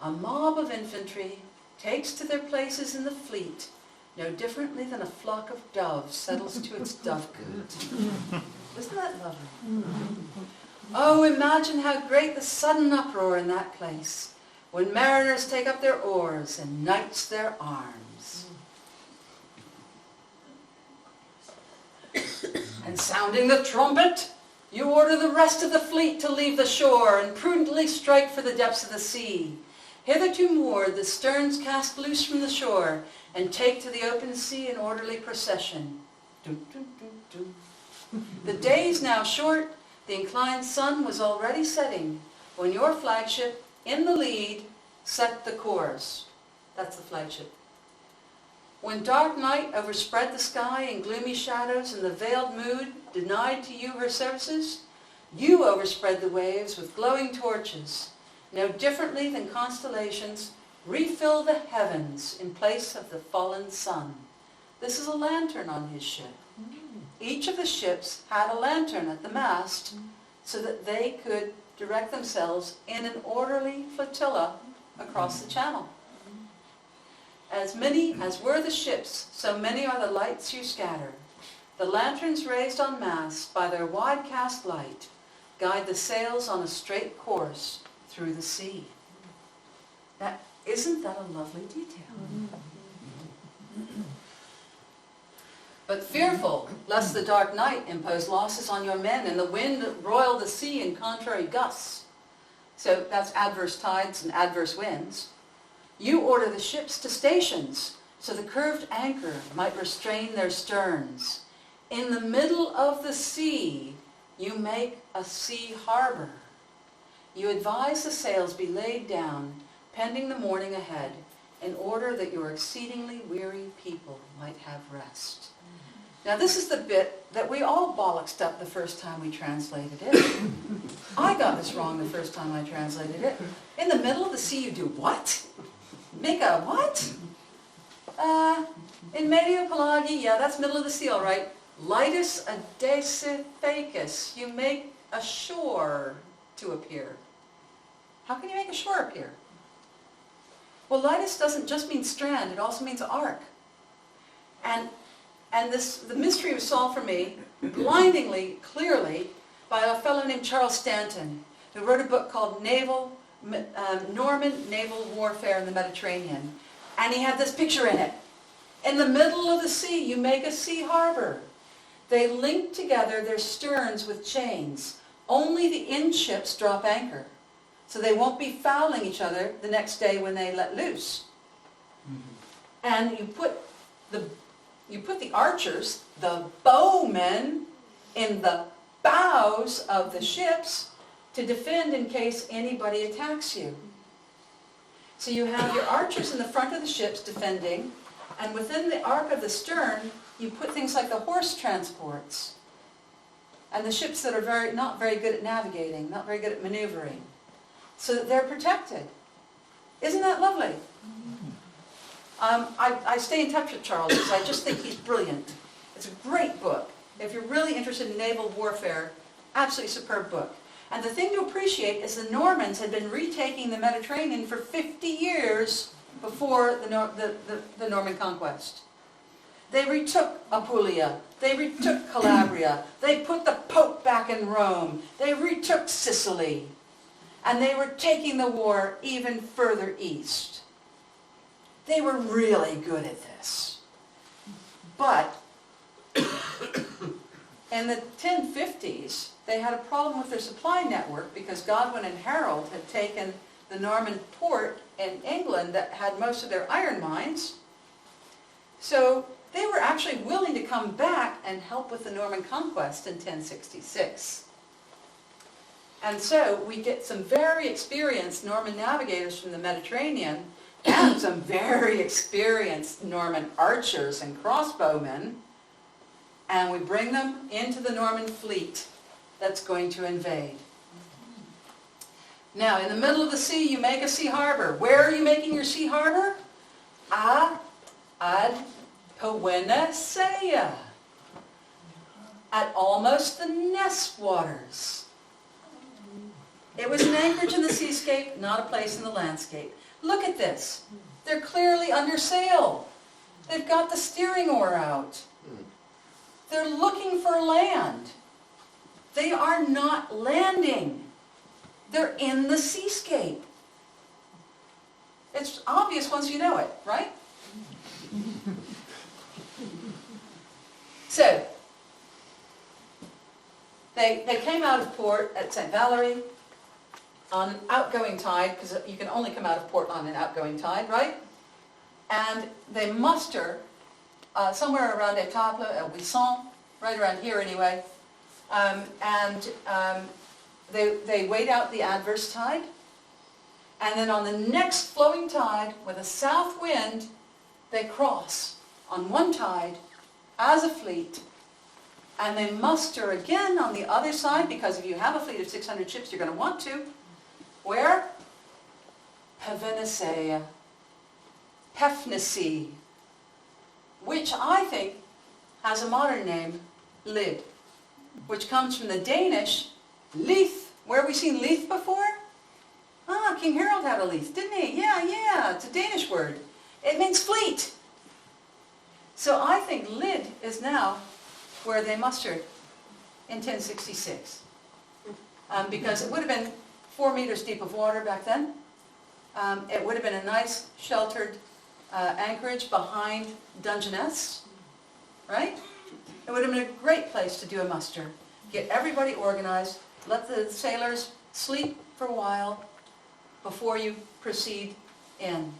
A mob of infantry takes to their places in the fleet, no differently than a flock of doves settles to its dovecote. Isn't that lovely? Oh, imagine how great the sudden uproar in that place, when mariners take up their oars and knights their arms. And sounding the trumpet, you order the rest of the fleet to leave the shore and prudently strike for the depths of the sea. Hitherto moored, the sterns cast loose from the shore and take to the open sea in orderly procession. The days now short, the inclined sun was already setting when your flagship, in the lead, set the course. That's the flagship. When dark night overspread the sky in gloomy shadows and the veiled moon denied to you her services, you overspread the waves with glowing torches. No differently than constellations, refill the heavens in place of the fallen sun. This is a lantern on his ship. Each of the ships had a lantern at the mast so that they could direct themselves in an orderly flotilla across the channel. As many as were the ships, so many are the lights you scatter. The lanterns raised on mast by their wide cast light guide the sails on a straight course through the sea. Now, isn't that a lovely detail? But fearful, lest the dark night impose losses on your men and the wind roil the sea in contrary gusts. So that's adverse tides and adverse winds. You order the ships to stations so the curved anchor might restrain their sterns. In the middle of the sea, you make a sea harbor. You advise the sails be laid down, pending the morning ahead, in order that your exceedingly weary people might have rest. Now this is the bit that we all bollocksed up the first time we translated it. I got this wrong the first time I translated it. In the middle of the sea you do what? Make a what? In medio pelagi, yeah, that's middle of the sea, all right. Lightus adesiphacus, you make a shore to appear. How can you make a shore appear? Well, lightus doesn't just mean strand, it also means arc. And the mystery was solved for me, blindingly, clearly, by a fellow named Charles Stanton, who wrote a book called Norman Naval Warfare in the Mediterranean. And he had this picture in it. In the middle of the sea, you make a sea harbor. They link together their sterns with chains. Only the in-ships drop anchor, so they won't be fouling each other the next day when they let loose. And you put the archers, the bowmen, in the bows of the ships to defend in case anybody attacks you. So you have your archers in the front of the ships defending, and within the arc of the stern, you put things like the horse transports, and the ships that are not very good at navigating, not very good at maneuvering, so that they're protected. Isn't that lovely? I stay in touch with Charles because I just think he's brilliant. It's a great book. If you're really interested in naval warfare, absolutely superb book. And the thing to appreciate is the Normans had been retaking the Mediterranean for 50 years before the Norman conquest. They retook Apulia, they retook Calabria, they put the Pope back in Rome, they retook Sicily, and they were taking the war even further east. They were really good at this. But in the 1050s, they had a problem with their supply network because Godwin and Harald had taken the Norman port in England that had most of their iron mines. So they were actually willing to come back and help with the Norman conquest in 1066. And so we get some very experienced Norman navigators from the Mediterranean and some very experienced Norman archers and crossbowmen, and we bring them into the Norman fleet that's going to invade. Now, in the middle of the sea, you make a sea harbor. Where are you making your sea harbor? Ad Pawenasea, at almost the Ness waters. It was an anchorage in the seascape, not a place in the landscape. Look at this. They're clearly under sail. They've got the steering oar out. They're looking for land. They are not landing. They're in the seascape. It's obvious once you know it, right? So, they came out of port at St. Valery on an outgoing tide, because you can only come out of port on an outgoing tide, right? And they muster somewhere around Etaples, Buisson, right around here anyway, they wait out the adverse tide, and then on the next flowing tide, with a south wind, they cross on one tide as a fleet, and they muster again on the other side, because if you have a fleet of 600 ships, you're going to want to. Where? Pevensey, Pefnisey, which I think has a modern name, Lid, which comes from the Danish Leith. Where have we seen Leith before? Ah, King Harald had a Leith, didn't he? Yeah, it's a Danish word. It means fleet. So I think Lid is now where they mustered in 1066. Because it would have been 4 meters deep of water back then. It would have been a nice sheltered anchorage behind Dungeness, right? It would have been a great place to do a muster. Get everybody organized, let the sailors sleep for a while before you proceed in.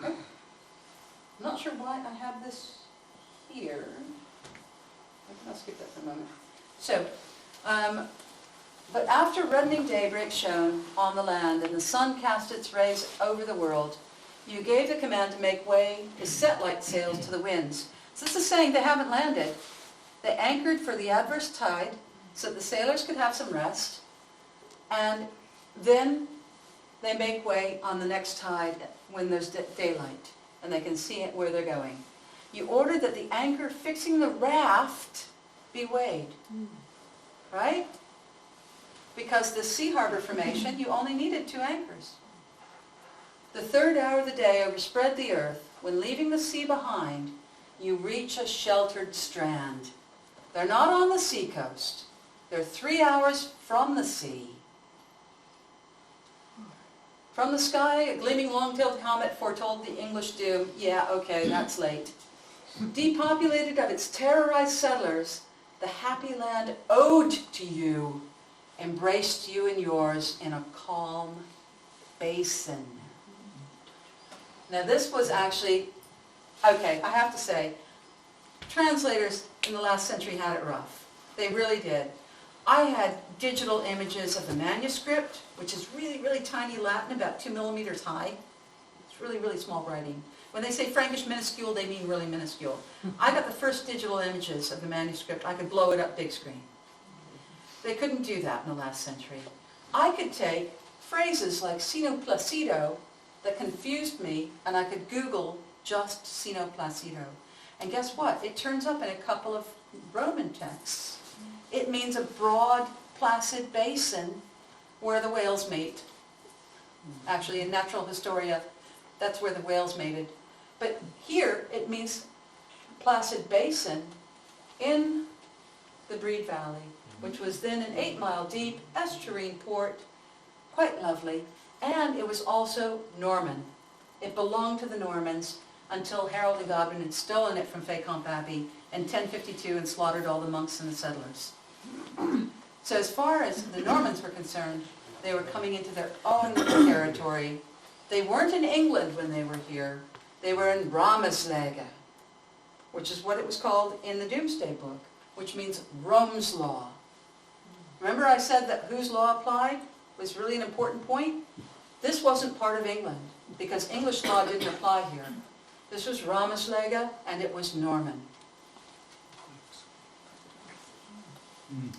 I'm not sure why I have this here. I'll skip that for a moment. So, but after reddening daybreak shone on the land and the sun cast its rays over the world, you gave the command to make way, to set light sails to the winds. So this is saying they haven't landed. They anchored for the adverse tide so that the sailors could have some rest, and then they make way on the next tide when there's daylight and they can see it where they're going. You ordered that the anchor fixing the raft be weighed, right? Because the sea harbor formation, you only needed 2 anchors. The 3rd hour of the day overspread the earth. When leaving the sea behind, you reach a sheltered strand. They're not on the sea coast. They're 3 hours from the sea. From the sky, a gleaming long-tailed comet foretold the English doom. Yeah, okay, that's late. Depopulated of its terrorized settlers, the happy land owed to you, embraced you and yours in a calm basin. Now this was actually, okay, I have to say, translators in the last century had it rough. They really did. I had digital images of the manuscript, which is really, really tiny Latin, about 2 millimeters high. It's really, really small writing. When they say Frankish minuscule, they mean really minuscule. I got the first digital images of the manuscript. I could blow it up big screen. They couldn't do that in the last century. I could take phrases like sino placido that confused me, and I could Google just sino placido. And guess what? It turns up in a couple of Roman texts. It means a broad, placid basin where the whales mate. Actually, in Natural Historia, that's where the whales mated. But here, it means placid basin in the Brede Valley, which was then an 8-mile deep estuarine port, quite lovely. And it was also Norman. It belonged to the Normans until Harald and Godwin had stolen it from Navicomp Abbey in 1052 and slaughtered all the monks and the settlers. So as far as the Normans were concerned, they were coming into their own territory. They weren't in England when they were here. They were in Ramesläge, which is what it was called in the Doomsday Book, which means Rome's law. Remember I said that whose law applied was really an important point? This wasn't part of England, because English law didn't apply here. This was Ramesläge, and it was Norman.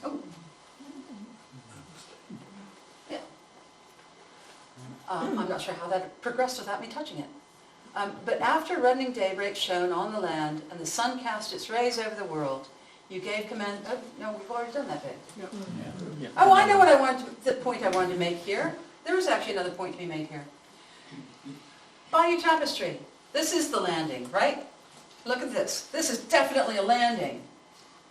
Oh. Yeah. I'm not sure how that progressed without me touching it. But after reddening daybreak shone on the land, and the sun cast its rays over the world, you gave command... Oh, no, we've already done that bit. Yeah. Oh, I know what I wanted to, the point I wanted to make here. There was actually another point to be made here. Bayou Tapestry. This is the landing, right? Look at this. This is definitely a landing.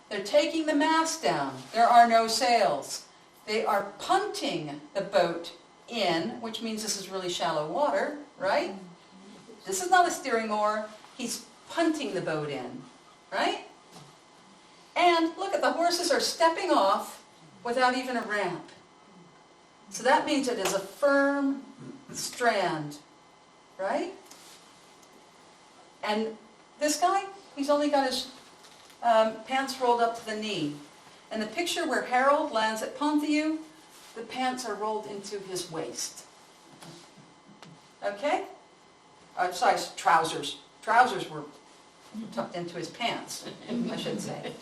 They're taking the mast down. There are no sails. They are punting the boat in, which means this is really shallow water, right? This is not a steering oar. He's punting the boat in, right? And look at the horses are stepping off without even a ramp. So that means it is a firm strand, right? And this guy, he's only got his pants rolled up to the knee. And the picture where Harald lands at Ponthieu, the pants are rolled into his waist. Okay? size trousers. Trousers were tucked into his pants, I should say.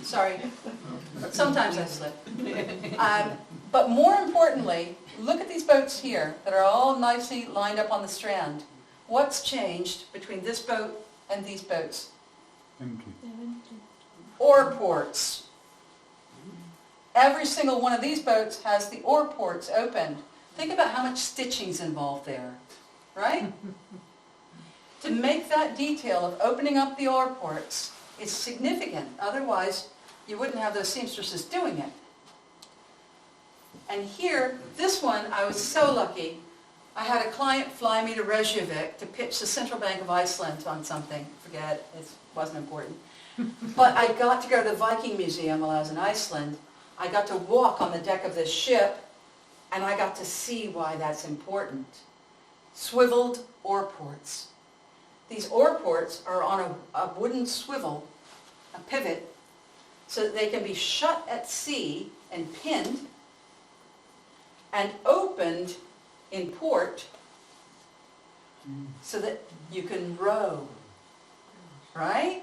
Sorry, but sometimes I slip. But more importantly, look at these boats here that are all nicely lined up on the strand. What's changed between this boat and these boats? Empty. Oar ports. Every single one of these boats has the oar ports open. Think about how much stitching's involved there, right? To make that detail of opening up the oar ports is significant. Otherwise, you wouldn't have those seamstresses doing it. And here, this one, I was so lucky. I had a client fly me to Reykjavik to pitch the Central Bank of Iceland on something. Forget it, it wasn't important. But I got to go to the Viking Museum while I was in Iceland. I got to walk on the deck of this ship, and I got to see why that's important. Swiveled oar ports. These oar ports are on a wooden swivel, a pivot, so that they can be shut at sea and pinned and opened in port so that you can row, right?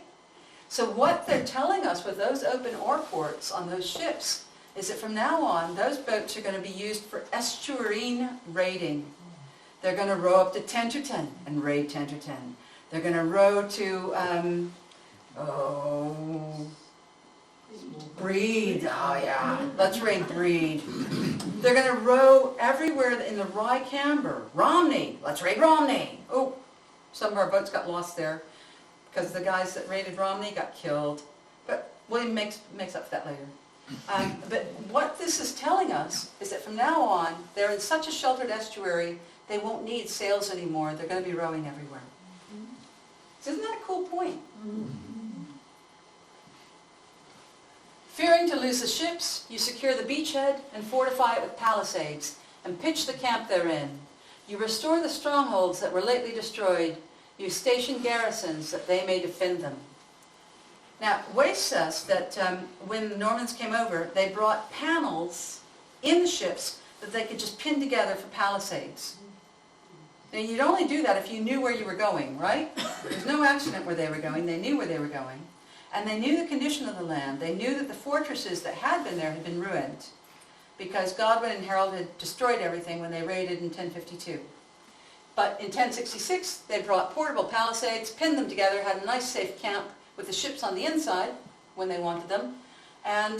So what they're telling us with those open oar ports on those ships is that from now on, those boats are going to be used for estuarine raiding. They're going to row up to 10 to 10 and raid 10 to 10. They're going to row to, Breed, oh yeah, let's raid Breed. They're going to row everywhere in the Rye Camber. Romney, let's raid Romney. Oh, some of our boats got lost there because the guys that raided Romney got killed. But William makes up for that later. But what this is telling us is that from now on, they're in such a sheltered estuary, they won't need sails anymore. They're going to be rowing everywhere. So isn't that a cool point? Fearing to lose the ships, you secure the beachhead and fortify it with palisades, and pitch the camp therein. You restore the strongholds that were lately destroyed. You station garrisons that they may defend them. Now, Wace says that when the Normans came over, they brought panels in the ships that they could just pin together for palisades. Now, you'd only do that if you knew where you were going, right? There's no accident where they were going. They knew where they were going. And they knew the condition of the land. They knew that the fortresses that had been there had been ruined because Godwin and Harald had destroyed everything when they raided in 1052. But in 1066, they brought portable palisades, pinned them together, had a nice safe camp with the ships on the inside when they wanted them, and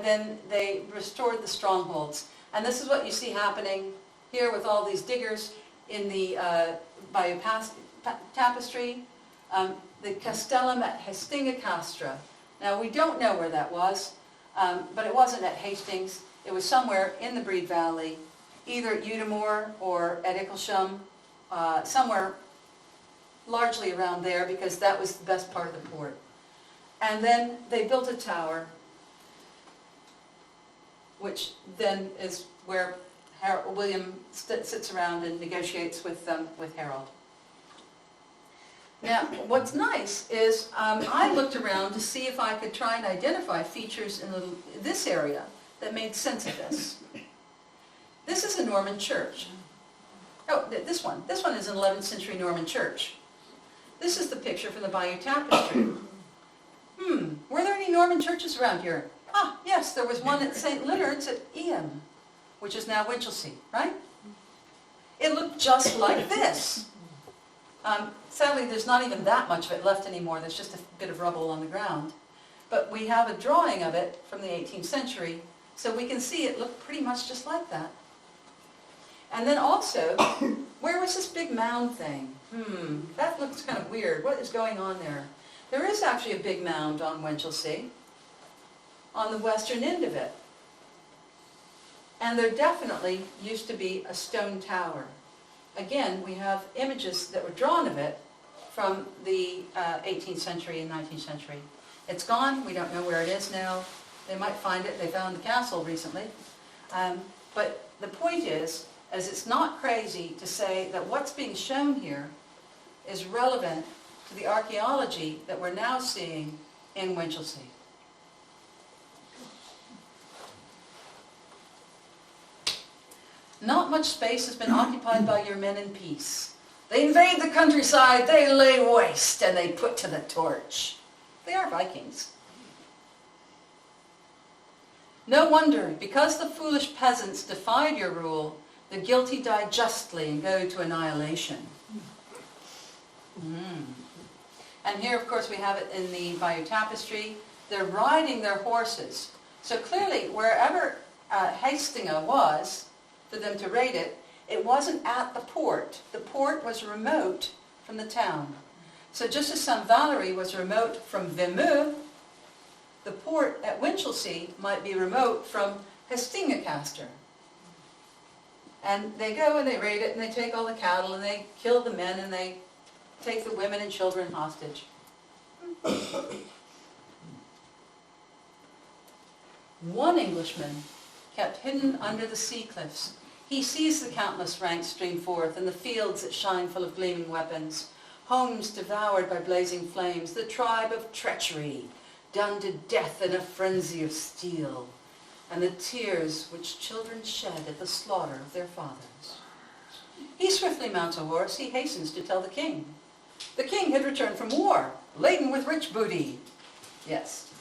then they restored the strongholds. And this is what you see happening here with all these diggers in the Bayeux Tapestry, the Castellum at Hastingacastra. Now we don't know where that was, but it wasn't at Hastings. It was somewhere in the Brede Valley, either at Udimore or at Icklesham, somewhere largely around there because that was the best part of the port. And then they built a tower, which then is where William sits around and negotiates with Harald. Now, what's nice is I looked around to see if I could try and identify features in this area that made sense of this. This is a Norman church. Oh, this one. This one is an 11th century Norman church. This is the picture from the Bayeux Tapestry. Were there any Norman churches around here? Ah, yes, there was one at St. Leonard's at Eyam, which is now Winchelsea, right? It looked just like this. Sadly, there's not even that much of it left anymore. There's just a bit of rubble on the ground. But we have a drawing of it from the 18th century, so we can see it looked pretty much just like that. And then also, where was this big mound thing? That looks kind of weird. What is going on there? There is actually a big mound on Winchelsea, on the western end of it. And there definitely used to be a stone tower. Again, we have images that were drawn of it from the 18th century and 19th century. It's gone. We don't know where it is now. They might find it. They found the castle recently. But the point is it's not crazy to say that what's being shown here is relevant to the archaeology that we're now seeing in Winchelsea. Not much space has been occupied by your men in peace. They invade the countryside, they lay waste, and they put to the torch. They are Vikings. No wonder, because the foolish peasants defied your rule, the guilty die justly and go to annihilation. And here, of course, we have it in the Bayeux Tapestry. They're riding their horses. So clearly, wherever Hastings was, for them to raid it, it wasn't at the port. The port was remote from the town. So just as St. Valery was remote from Vimeux, the port at Winchelsea might be remote from Hestingacaster. And they go and they raid it and they take all the cattle and they kill the men and they take the women and children hostage. One Englishman kept hidden under the sea cliffs. He sees the countless ranks stream forth and the fields that shine full of gleaming weapons, homes devoured by blazing flames, the tribe of treachery, done to death in a frenzy of steel, and the tears which children shed at the slaughter of their fathers. He swiftly mounts a horse, he hastens to tell the king. The king had returned from war, laden with rich booty. Yes,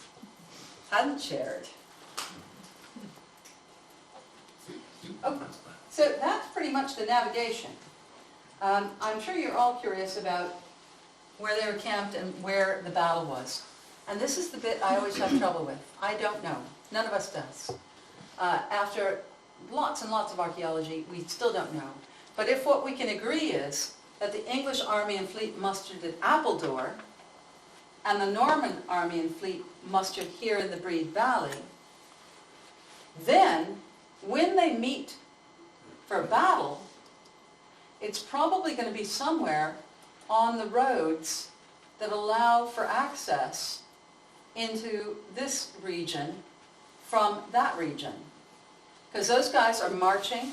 hadn't shared. Okay, so that's pretty much the navigation. I'm sure you're all curious about where they were camped and where the battle was. And this is the bit I always have trouble with. I don't know. None of us does. After lots and lots of archaeology, we still don't know. But if what we can agree is that the English army and fleet mustered at Appledore, and the Norman army and fleet mustered here in the Brede Valley, then when they meet for a battle, it's probably going to be somewhere on the roads that allow for access into this region from that region. Because those guys are marching,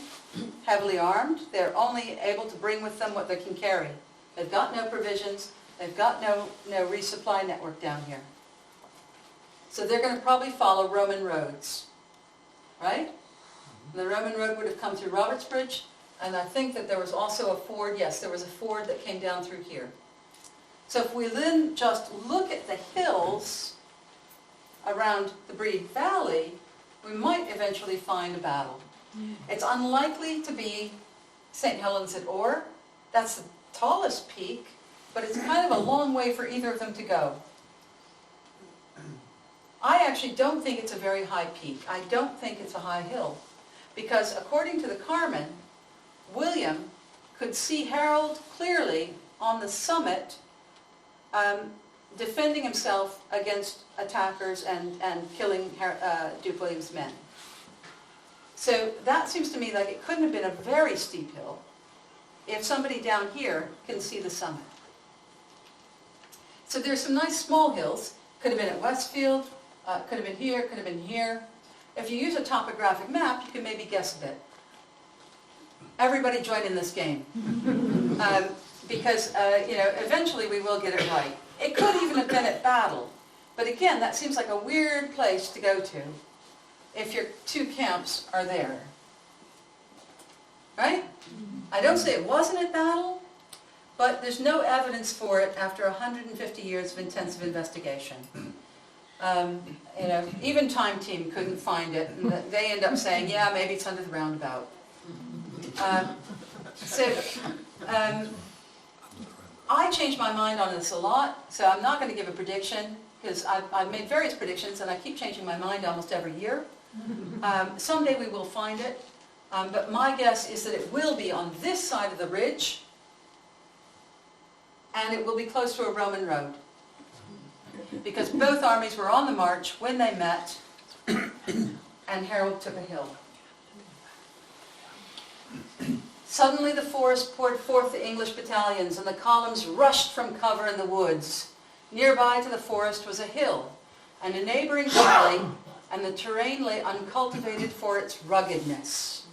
heavily armed. They're only able to bring with them what they can carry. They've got no provisions. They've got no resupply network down here. So they're going to probably follow Roman roads, right? And the Roman road would have come through Roberts Bridge, and I think that there was also a ford. Yes, there was a ford that came down through here. So if we then just look at the hills around the Brede Valley, we might eventually find a battle. It's unlikely to be St. Helens at Orr. That's the tallest peak, but it's kind of a long way for either of them to go. I actually don't think it's a very high peak. I don't think it's a high hill, because according to the Carmen, William could see Harald clearly on the summit, defending himself against attackers and killing Duke William's men. So that seems to me like it couldn't have been a very steep hill if somebody down here can see the summit. So there's some nice small hills. Could have been at Westfield, could have been here, could have been here. If you use a topographic map, you can maybe guess a bit. Everybody join in this game. Because eventually we will get it right. It could even have been at Battle. But again, that seems like a weird place to go to if your two camps are there. Right? I don't say it wasn't at Battle, but there's no evidence for it after 150 years of intensive investigation. Even Time Team couldn't find it, and they end up saying, yeah, maybe it's under the roundabout. I change my mind on this a lot, so I'm not going to give a prediction, because I've made various predictions and I keep changing my mind almost every year. Someday we will find it, but my guess is that it will be on this side of the ridge, and it will be close to a Roman road. Because both armies were on the march when they met, and Harald took a hill. Suddenly the forest poured forth the English battalions, and the columns rushed from cover in the woods. Nearby to the forest was a hill, and a neighboring valley, and the terrain lay uncultivated for its ruggedness.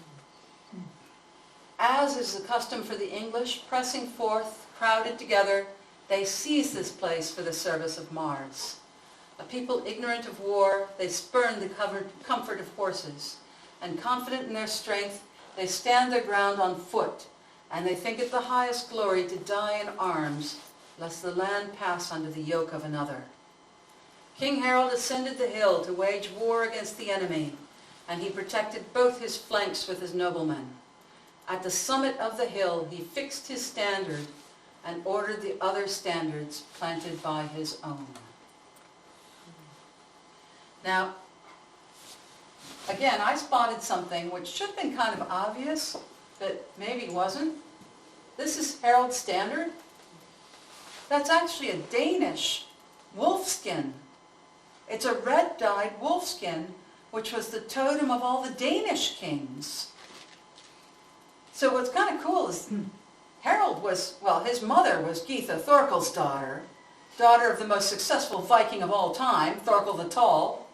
As is the custom for the English, pressing forth, crowded together, they seized this place for the service of Mars. A people ignorant of war, they spurned the comfort of horses, and confident in their strength, they stand their ground on foot, and they think it the highest glory to die in arms, lest the land pass under the yoke of another. King Harald ascended the hill to wage war against the enemy, and he protected both his flanks with his noblemen. At the summit of the hill he fixed his standard and ordered the other standards planted by his own. Now, again, I spotted something which should have been kind of obvious, but maybe wasn't. This is Harald's standard. That's actually a Danish wolfskin. It's a red-dyed wolfskin, which was the totem of all the Danish kings. So what's kind of cool is Harald was, well, his mother was Gytha, Thorkel's daughter of the most successful Viking of all time, Thorkel the Tall.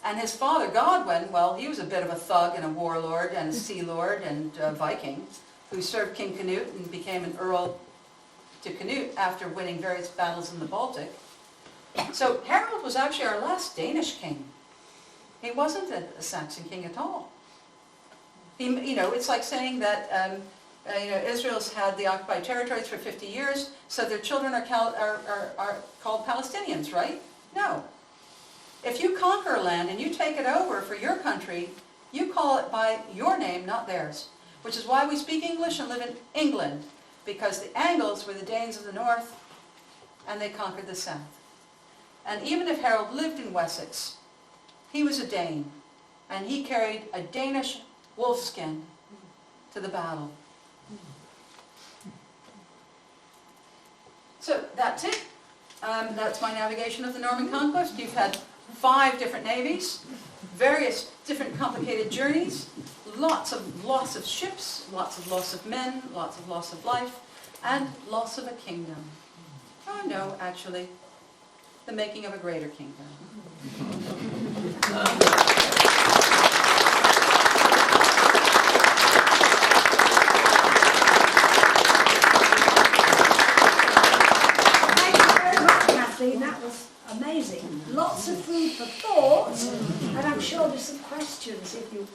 And his father, Godwin, well, he was a bit of a thug and a warlord and a sea lord and a Viking who served King Canute and became an earl to Canute after winning various battles in the Baltic. So Harald was actually our last Danish king. He wasn't a Saxon king at all. It's like saying that Israel's had the occupied territories for 50 years, so their children are called Palestinians, right? No. If you conquer a land and you take it over for your country, you call it by your name, not theirs. Which is why we speak English and live in England, because the Angles were the Danes of the north, and they conquered the south. And even if Harald lived in Wessex, he was a Dane, and he carried a Danish wolfskin to the battle. So that's it. That's my navigation of the Norman Conquest. You've had 5 different navies, various different complicated journeys, lots of loss of ships, lots of loss of men, lots of loss of life, and loss of a kingdom. Oh no, actually, the making of a greater kingdom. Kathleen, that was amazing. Lots of food for thought, and I'm sure there's some questions if you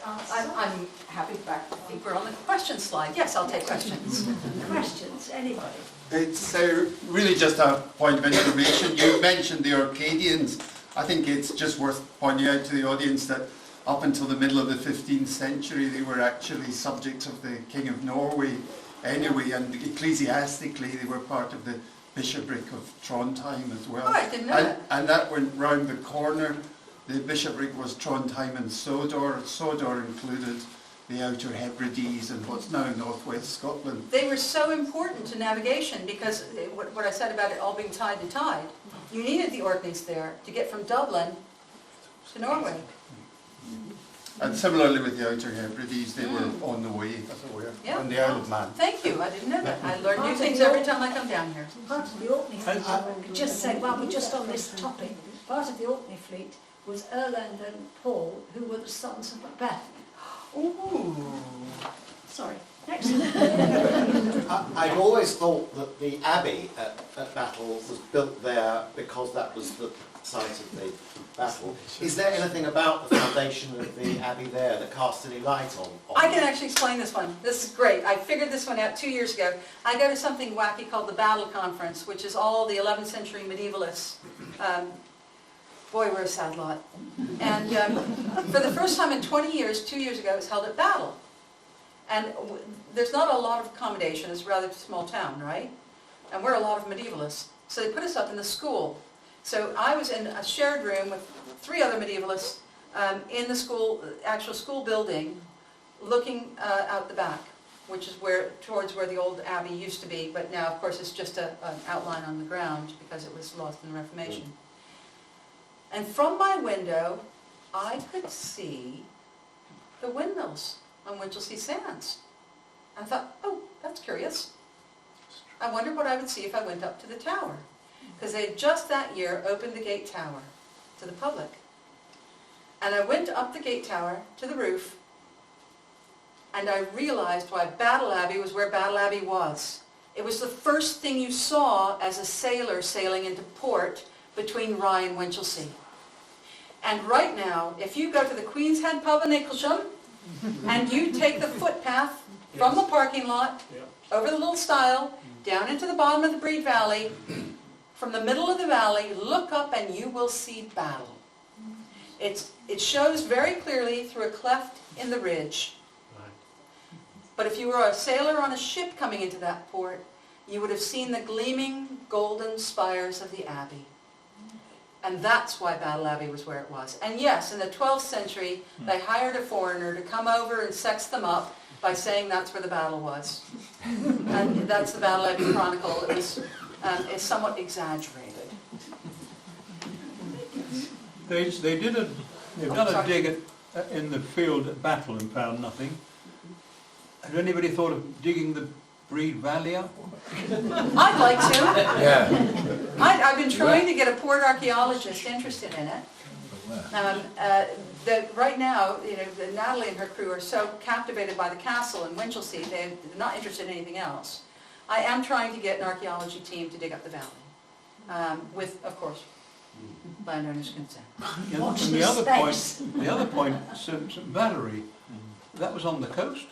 ask. I'm happy back. I think we're on the question slide. Yes, I'll take questions. Questions, anybody? It's really just a point of information. You mentioned the Arcadians. I think it's just worth pointing out to the audience that up until the middle of the 15th century they were actually subjects of the King of Norway anyway, and ecclesiastically they were part of the bishopric of Trondheim as well. Oh, I didn't know that. And that went round the corner. The bishopric was Trondheim and Sodor. Sodor included the Outer Hebrides and what's now northwest Scotland. They were so important to navigation because what I said about it all being tide to tide, you needed the Orkneys there to get from Dublin to Norway. And similarly with the Outer Hebrides, they were on the way, as it were, Yeah. on the Isle of Man. Thank you, I didn't know that. I learn new things every time I come down here. Part of the Orkney fleet, I could just say, while we're just on this topic, part of the Orkney fleet was Erland and Paul, who were the sons of Macbeth. Ooh. Sorry, next. I've always thought that the abbey at Battle was built there because that was the site of the battle. Is there anything about the foundation of the abbey there that casts any light on I can actually explain this one. This is great. I figured this one out 2 years ago. I go to something wacky called the Battle Conference, which is all the 11th century medievalists. Boy, we're a sad lot. And for the first time in 20 years, 2 years ago, it was held at Battle. And there's not a lot of accommodation. It's a rather small town, right? And we're a lot of medievalists. So they put us up in the school. So I was in a shared room with 3 other medievalists in the school, actual school building, looking out the back, which is towards where the old abbey used to be, but now, of course, it's just an outline on the ground because it was lost in the Reformation. And from my window, I could see the windmills on Winchelsea Sands. I thought, oh, that's curious. I wonder what I would see if I went up to the tower. Because they had just that year opened the gate tower to the public. And I went up the gate tower to the roof, and I realized why Battle Abbey was where Battle Abbey was. It was the first thing you saw as a sailor sailing into port between Rye and Winchelsea. And right now, if you go to the Queen's Head pub in Nicholsham, and you take the footpath from the parking lot, Yeah. over the little stile, down into the bottom of the Breed Valley. From the middle of the valley, look up and you will see Battle. It shows very clearly through a cleft in the ridge. Right. But if you were a sailor on a ship coming into that port, you would have seen the gleaming golden spires of the abbey. And that's why Battle Abbey was where it was. And yes, in the 12th century, they hired a foreigner to come over and sex them up by saying that's where the battle was. And that's the Battle Abbey Chronicle. It was it's somewhat exaggerated. They've done a dig in the field at Battle and found nothing. Has anybody thought of digging the Breed Valley up? I'd like to. Yeah. I've been trying to get a port archaeologist interested in it. Right now, Natalie and her crew are so captivated by the castle in Winchelsea, they're not interested in anything else. I am trying to get an archaeology team to dig up the valley, with, of course, landowners' consent. And Watch the this other point, St Valerie, that was on the coast.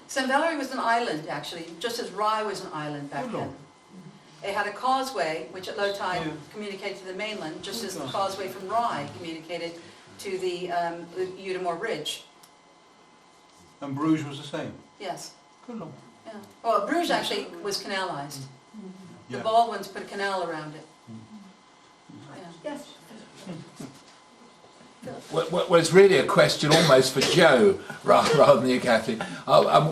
St Valerie was an island, actually, just as Rye was an island back Oh, then. It had a causeway, which at low tide Yeah. communicated to the mainland, just as the Okay. causeway from Rye communicated to the Udimore Bridge. And Bruges was the same. Yes. Good Lord. Yeah. Well, Bruges actually was canalized. The Yeah. Baldwins put a canal around it. Yeah. Yes. Well, it's really a question almost for Joe rather than you, Kathleen.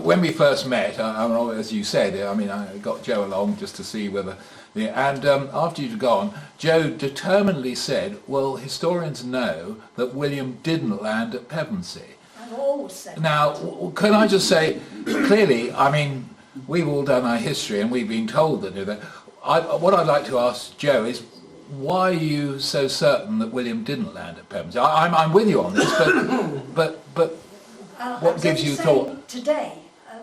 When we first met, as you said, I got Joe along just to see whether... And after you'd gone, Joe determinedly said, well, historians know that William didn't land at Pevensey. I've always said Now, can I just say, clearly, we've all done our history and we've been told that. What I'd like to ask Joe is, why are you so certain that William didn't land at Pevensey? I'm with you on this, but what gives you thought? Today,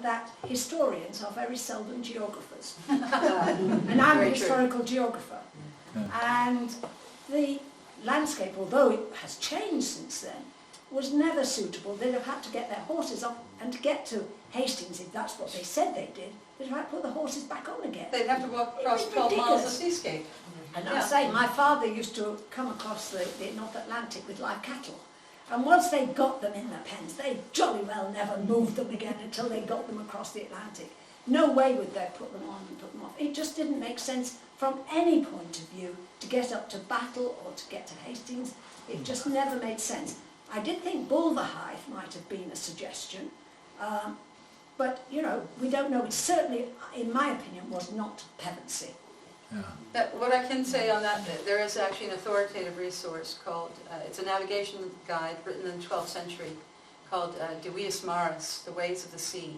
that historians are very seldom geographers. And I'm a Very true. historical geographer. And the landscape, although it has changed since then, was never suitable. They'd have had to get their horses off, and to get to Hastings, if that's what they said they did, they'd have had to put the horses back on again. They'd have to walk across It was 12 miles of ridiculous. seascape. And Yeah. I say, my father used to come across the North Atlantic with live cattle. And once they got them in the pens, they jolly well never moved them again until they got them across the Atlantic. No way would they put them on and put them off. It just didn't make sense from any point of view to get up to Battle or to get to Hastings. It just never made sense. I did think Bulverhithe might have been a suggestion, but we don't know. It certainly, in my opinion, was not Pevensey. What I can say on that, there is actually an authoritative resource called, it's a navigation guide written in the 12th century called De Viis Maris, The Ways of the Sea.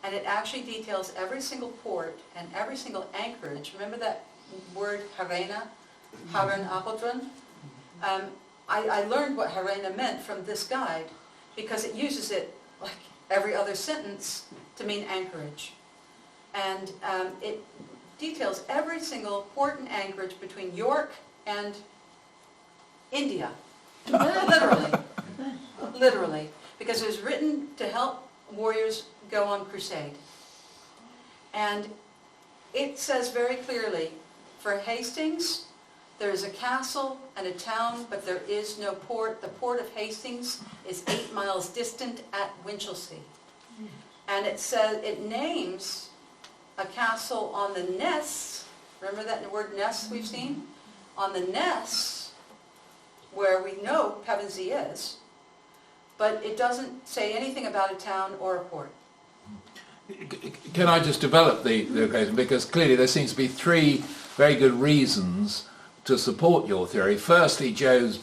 And it actually details every single port and every single anchorage. Remember that word Harena? Haren Apeldoorn? I learned what Harena meant from this guide because it uses it like every other sentence to mean anchorage. And it details every single port and anchorage between York and India. Literally. Literally. Because it was written to help warriors go on crusade. And it says very clearly, for Hastings, there is a castle and a town, but there is no port. The port of Hastings is 8 miles distant at Winchelsea. And it says, it names a castle on the Ness, remember that word Ness we've seen? On the Ness, where we know Pevensey is, but it doesn't say anything about a town or a port. Can I just develop the occasion? Because clearly there seems to be three very good reasons to support your theory. Firstly, Joe's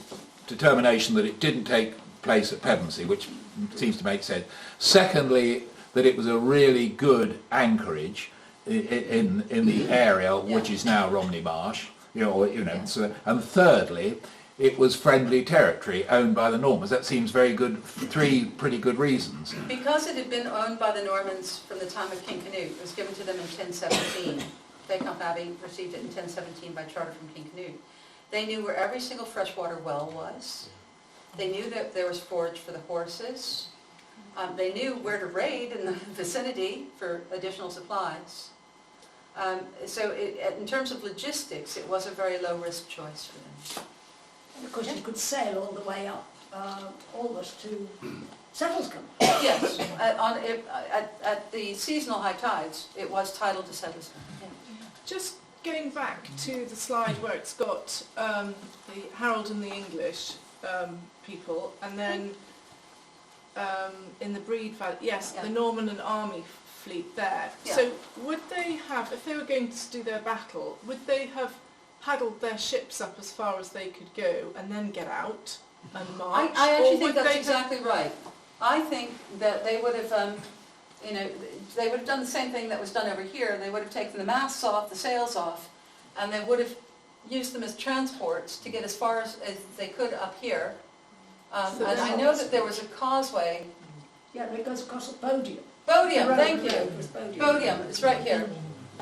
determination that it didn't take place at Pevensey, which seems to make sense. Secondly, that it was a really good anchorage in the area which is now Romney Marsh, So, and thirdly, it was friendly territory owned by the Normans. That seems very good. Three pretty good reasons. Because it had been owned by the Normans from the time of King Canute, it was given to them in 1017. Navicomp Abbey received it in 1017 by charter from King Canute. They knew where every single freshwater well was. They knew that there was forage for the horses. They knew where to raid in the vicinity for additional supplies. In terms of logistics, it was a very low-risk choice for them. And of course, you could sail all the way up, almost to Settlescombe. Yes, at the seasonal high tides, it was tidal to Settlescombe. Just getting back to the slide where it's got the Harald and the English people, and then in the Brede Valley, yes, Yeah. the Norman and army fleet there. Yeah. So would they have, if they were going to do their battle, would they have paddled their ships up as far as they could go and then get out and march? I actually Or think would that's they exactly right. I think that they would have, they would have done the same thing that was done over here. They would have taken the masts off, the sails off, and they would have used them as transports to get as far as they could up here. So And I know that there was a causeway. Yeah, it goes across the Bodiam. Bodiam, The road- thank the you. road was Bodiam. Bodiam, it's right here.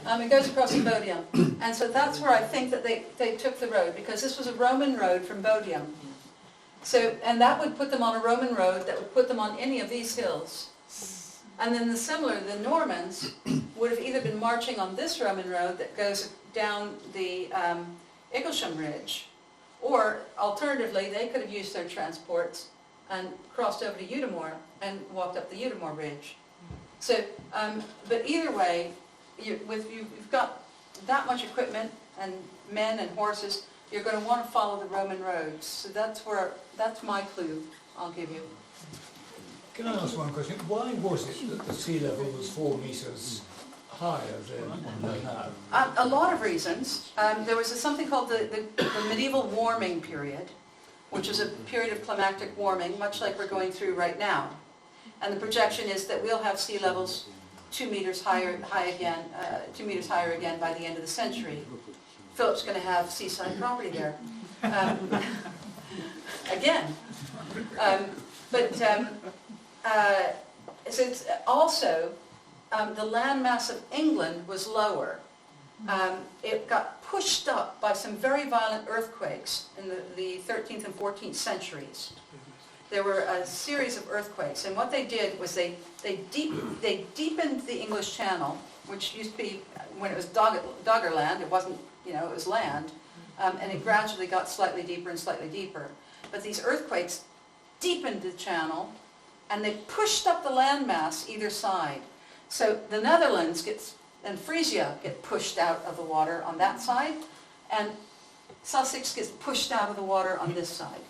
It goes across the Bodiam. And so that's where I think that they took the road, because this was a Roman road from Bodiam. So, and that would put them on a Roman road that would put them on any of these hills. And then the Normans would have either been marching on this Roman road that goes down the Icklesham Ridge, or alternatively, they could have used their transports and crossed over to Udimore and walked up the Udimore Ridge. So, but either way, you've got that much equipment and men and horses, you're going to want to follow the Roman roads. So that's my clue I'll give you. Can I ask one question? Why was it that the sea level was 4 metres higher than now? A lot of reasons. There was something called the medieval warming period, which is a period of climactic warming, much like we're going through right now. And the projection is that we'll have sea levels 2 meters higher again by the end of the century. Philip's going to have seaside property there. Again. So it's also, the landmass of England was lower. It got pushed up by some very violent earthquakes in the 13th and 14th centuries. There were a series of earthquakes, and what they did was they deepened the English Channel, which used to be, when it was Doggerland, it wasn't, it was land, and it gradually got slightly deeper and slightly deeper. But these earthquakes deepened the channel, and they pushed up the landmass either side. So the Netherlands and Frisia get pushed out of the water on that side, and Sussex gets pushed out of the water on this side,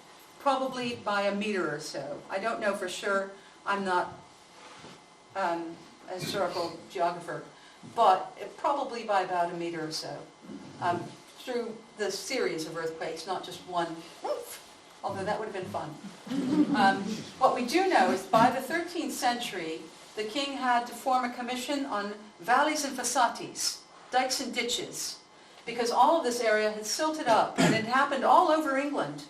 probably by a meter or so. I don't know for sure. I'm not a historical geographer, but probably by about a meter or so, through the series of earthquakes, not just one, although that would have been fun. What we do know is by the 13th century, the king had to form a commission on valleys and facciaties, dikes and ditches, because all of this area had silted up, and it happened all over England.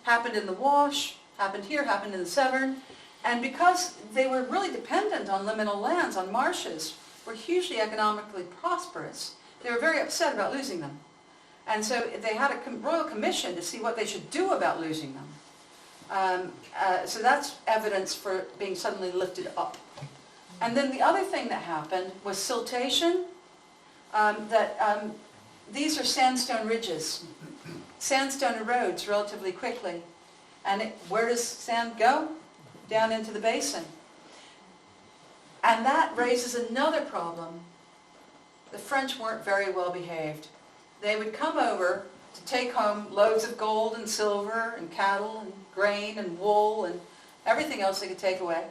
Happened in the Wash, happened here, happened in the Severn, and because they were really dependent on liminal lands, on marshes, were hugely economically prosperous, they were very upset about losing them. And so they had a royal commission to see what they should do about losing them. So that's evidence for being suddenly lifted up. And then the other thing that happened was siltation. These are sandstone ridges. Sandstone erodes relatively quickly. And where does sand go? Down into the basin. And that raises another problem. The French weren't very well behaved. They would come over to take home loads of gold and silver and cattle and grain and wool and everything else they could take away.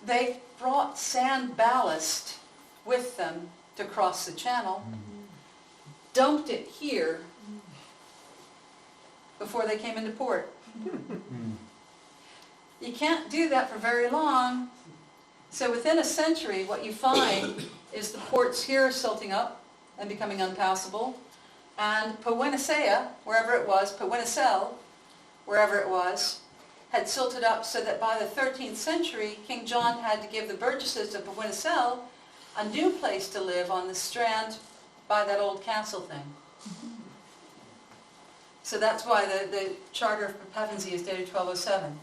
They brought sand ballast with them to cross the channel, dumped it here before they came into port. You can't do that for very long. So within a century, what you find is the ports here silting up and becoming unpassable, and Powinasea, wherever it was, Powinasel, wherever it was, had silted up so that by the 13th century, King John had to give the burgesses of Powinasel a new place to live on the strand by that old castle thing. So that's why the Charter of Pevensey is dated 1207.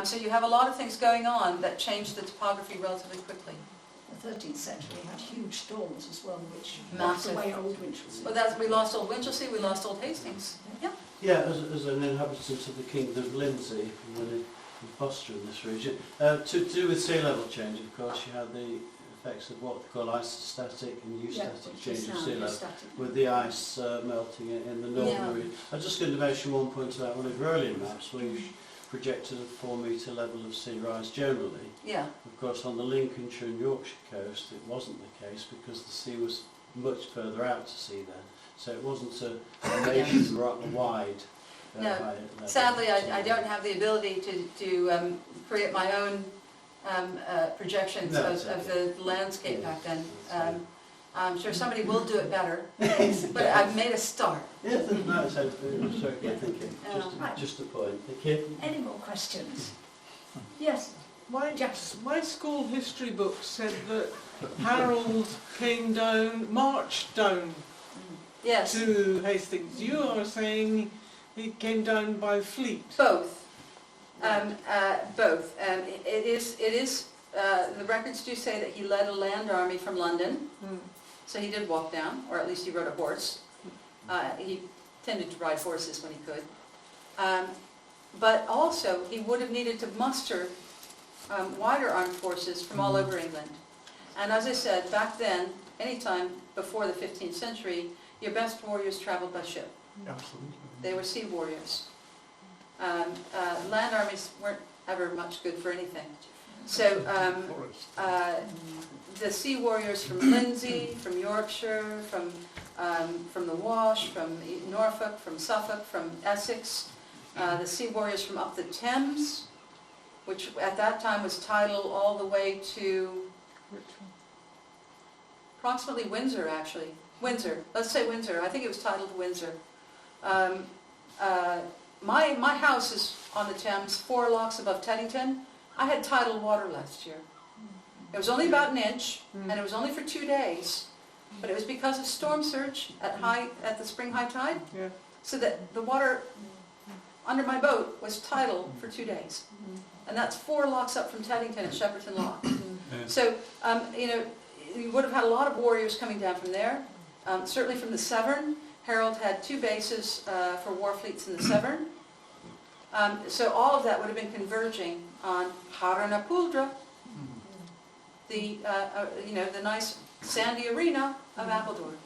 So you have a lot of things going on that change the topography relatively quickly. The 13th century had huge storms as well, which Massive. knocked away old Winchelsea. Well, we lost Old Winchelsea, we lost Old Hastings. Yeah. Yeah, as an inhabitant of the Kingdom of Lindsey, in Foster in this region, to do with sea level change, of course, you had the effects of what they call isostatic and eustatic change of sea level, with the ice melting in the northern region. I'm just going to mention one point about one of your earlier maps, where you projected a 4 metre level of sea rise generally. Yeah. Of course, on the Lincolnshire and Yorkshire coast, it wasn't the case because the sea was much further out to sea then. So it wasn't a nation-wide No, level. sadly, I don't have the ability to create my own projections No, of the landscape back then. I'm sure somebody will do it better, Yes. but I've made a start. Yes, no, it's very good thinking. Just a point. Thank you. Any more questions? Yes. My school history book said that Harald came down, marched down Yes, to Hastings. You are saying he came down by fleet. both. Both. It is. The records do say that he led a land army from London, so he did walk down, or at least he rode a horse. He tended to ride horses when he could. But also, he would have needed to muster wider armed forces from all over England. And as I said, back then, anytime before the 15th century, your best warriors traveled by ship. Absolutely. They were sea warriors. Land armies weren't ever much good for anything. So the sea warriors from Lindsey, from Yorkshire, from the Wash, from Norfolk, from Suffolk, from Essex, the sea warriors from up the Thames, which at that time was tidal all the way to approximately Windsor, actually. Windsor, let's say Windsor. I think it was tidal to Windsor. My house is on the Thames, 4 locks above Teddington. I had tidal water last year. It was only about an inch, and it was only for 2 days. But it was because of storm surge at the spring high tide. Yeah. So that the water under my boat was tidal for 2 days. And that's 4 locks up from Teddington at Shepperton Lock. So, you would have had a lot of warriors coming down from there. Certainly from the Severn. Harald had 2 bases for war fleets in the Severn. So all of that would have been converging on Haranapuldra, the nice sandy arena of Appledore.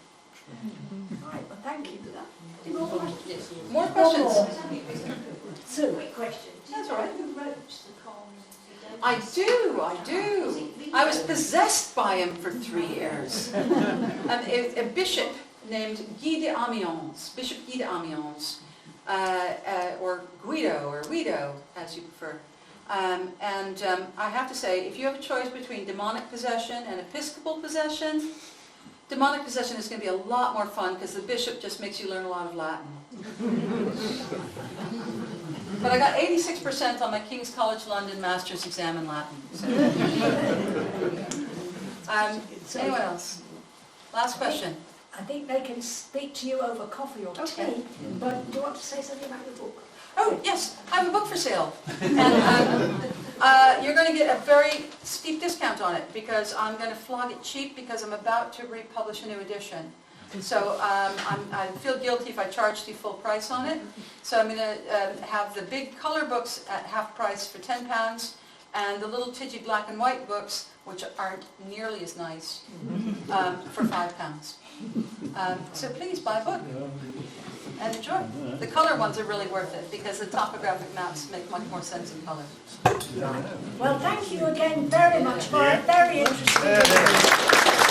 Right, well, thank you for that. Any more questions? More questions? Sue? Quick question. That's all right. Who wrote the column? I do. I was possessed by him for 3 years. A bishop named Guy de Amiens, Bishop Guy de Amiens, or Guido, or Guido, as you prefer. I have to say, if you have a choice between demonic possession and episcopal possession, demonic possession is going to be a lot more fun because the bishop just makes you learn a lot of Latin. But I got 86% on my King's College London Master's exam in Latin. So. Anyone else? Last question. I think they can speak to you over coffee or Okay. tea, but do you want to say something about your book? Oh, yes, I have a book for sale. And you're going to get a very steep discount on it because I'm going to flog it cheap because I'm about to republish a new edition. So I feel guilty if I charge the full price on it. So I'm going to have the big color books at half price for £10 and the little tidgy black and white books, which aren't nearly as nice, for £5. So please buy a book and enjoy. The color ones are really worth it because the topographic maps make much more sense in color. Well, thank you again very much for a very interesting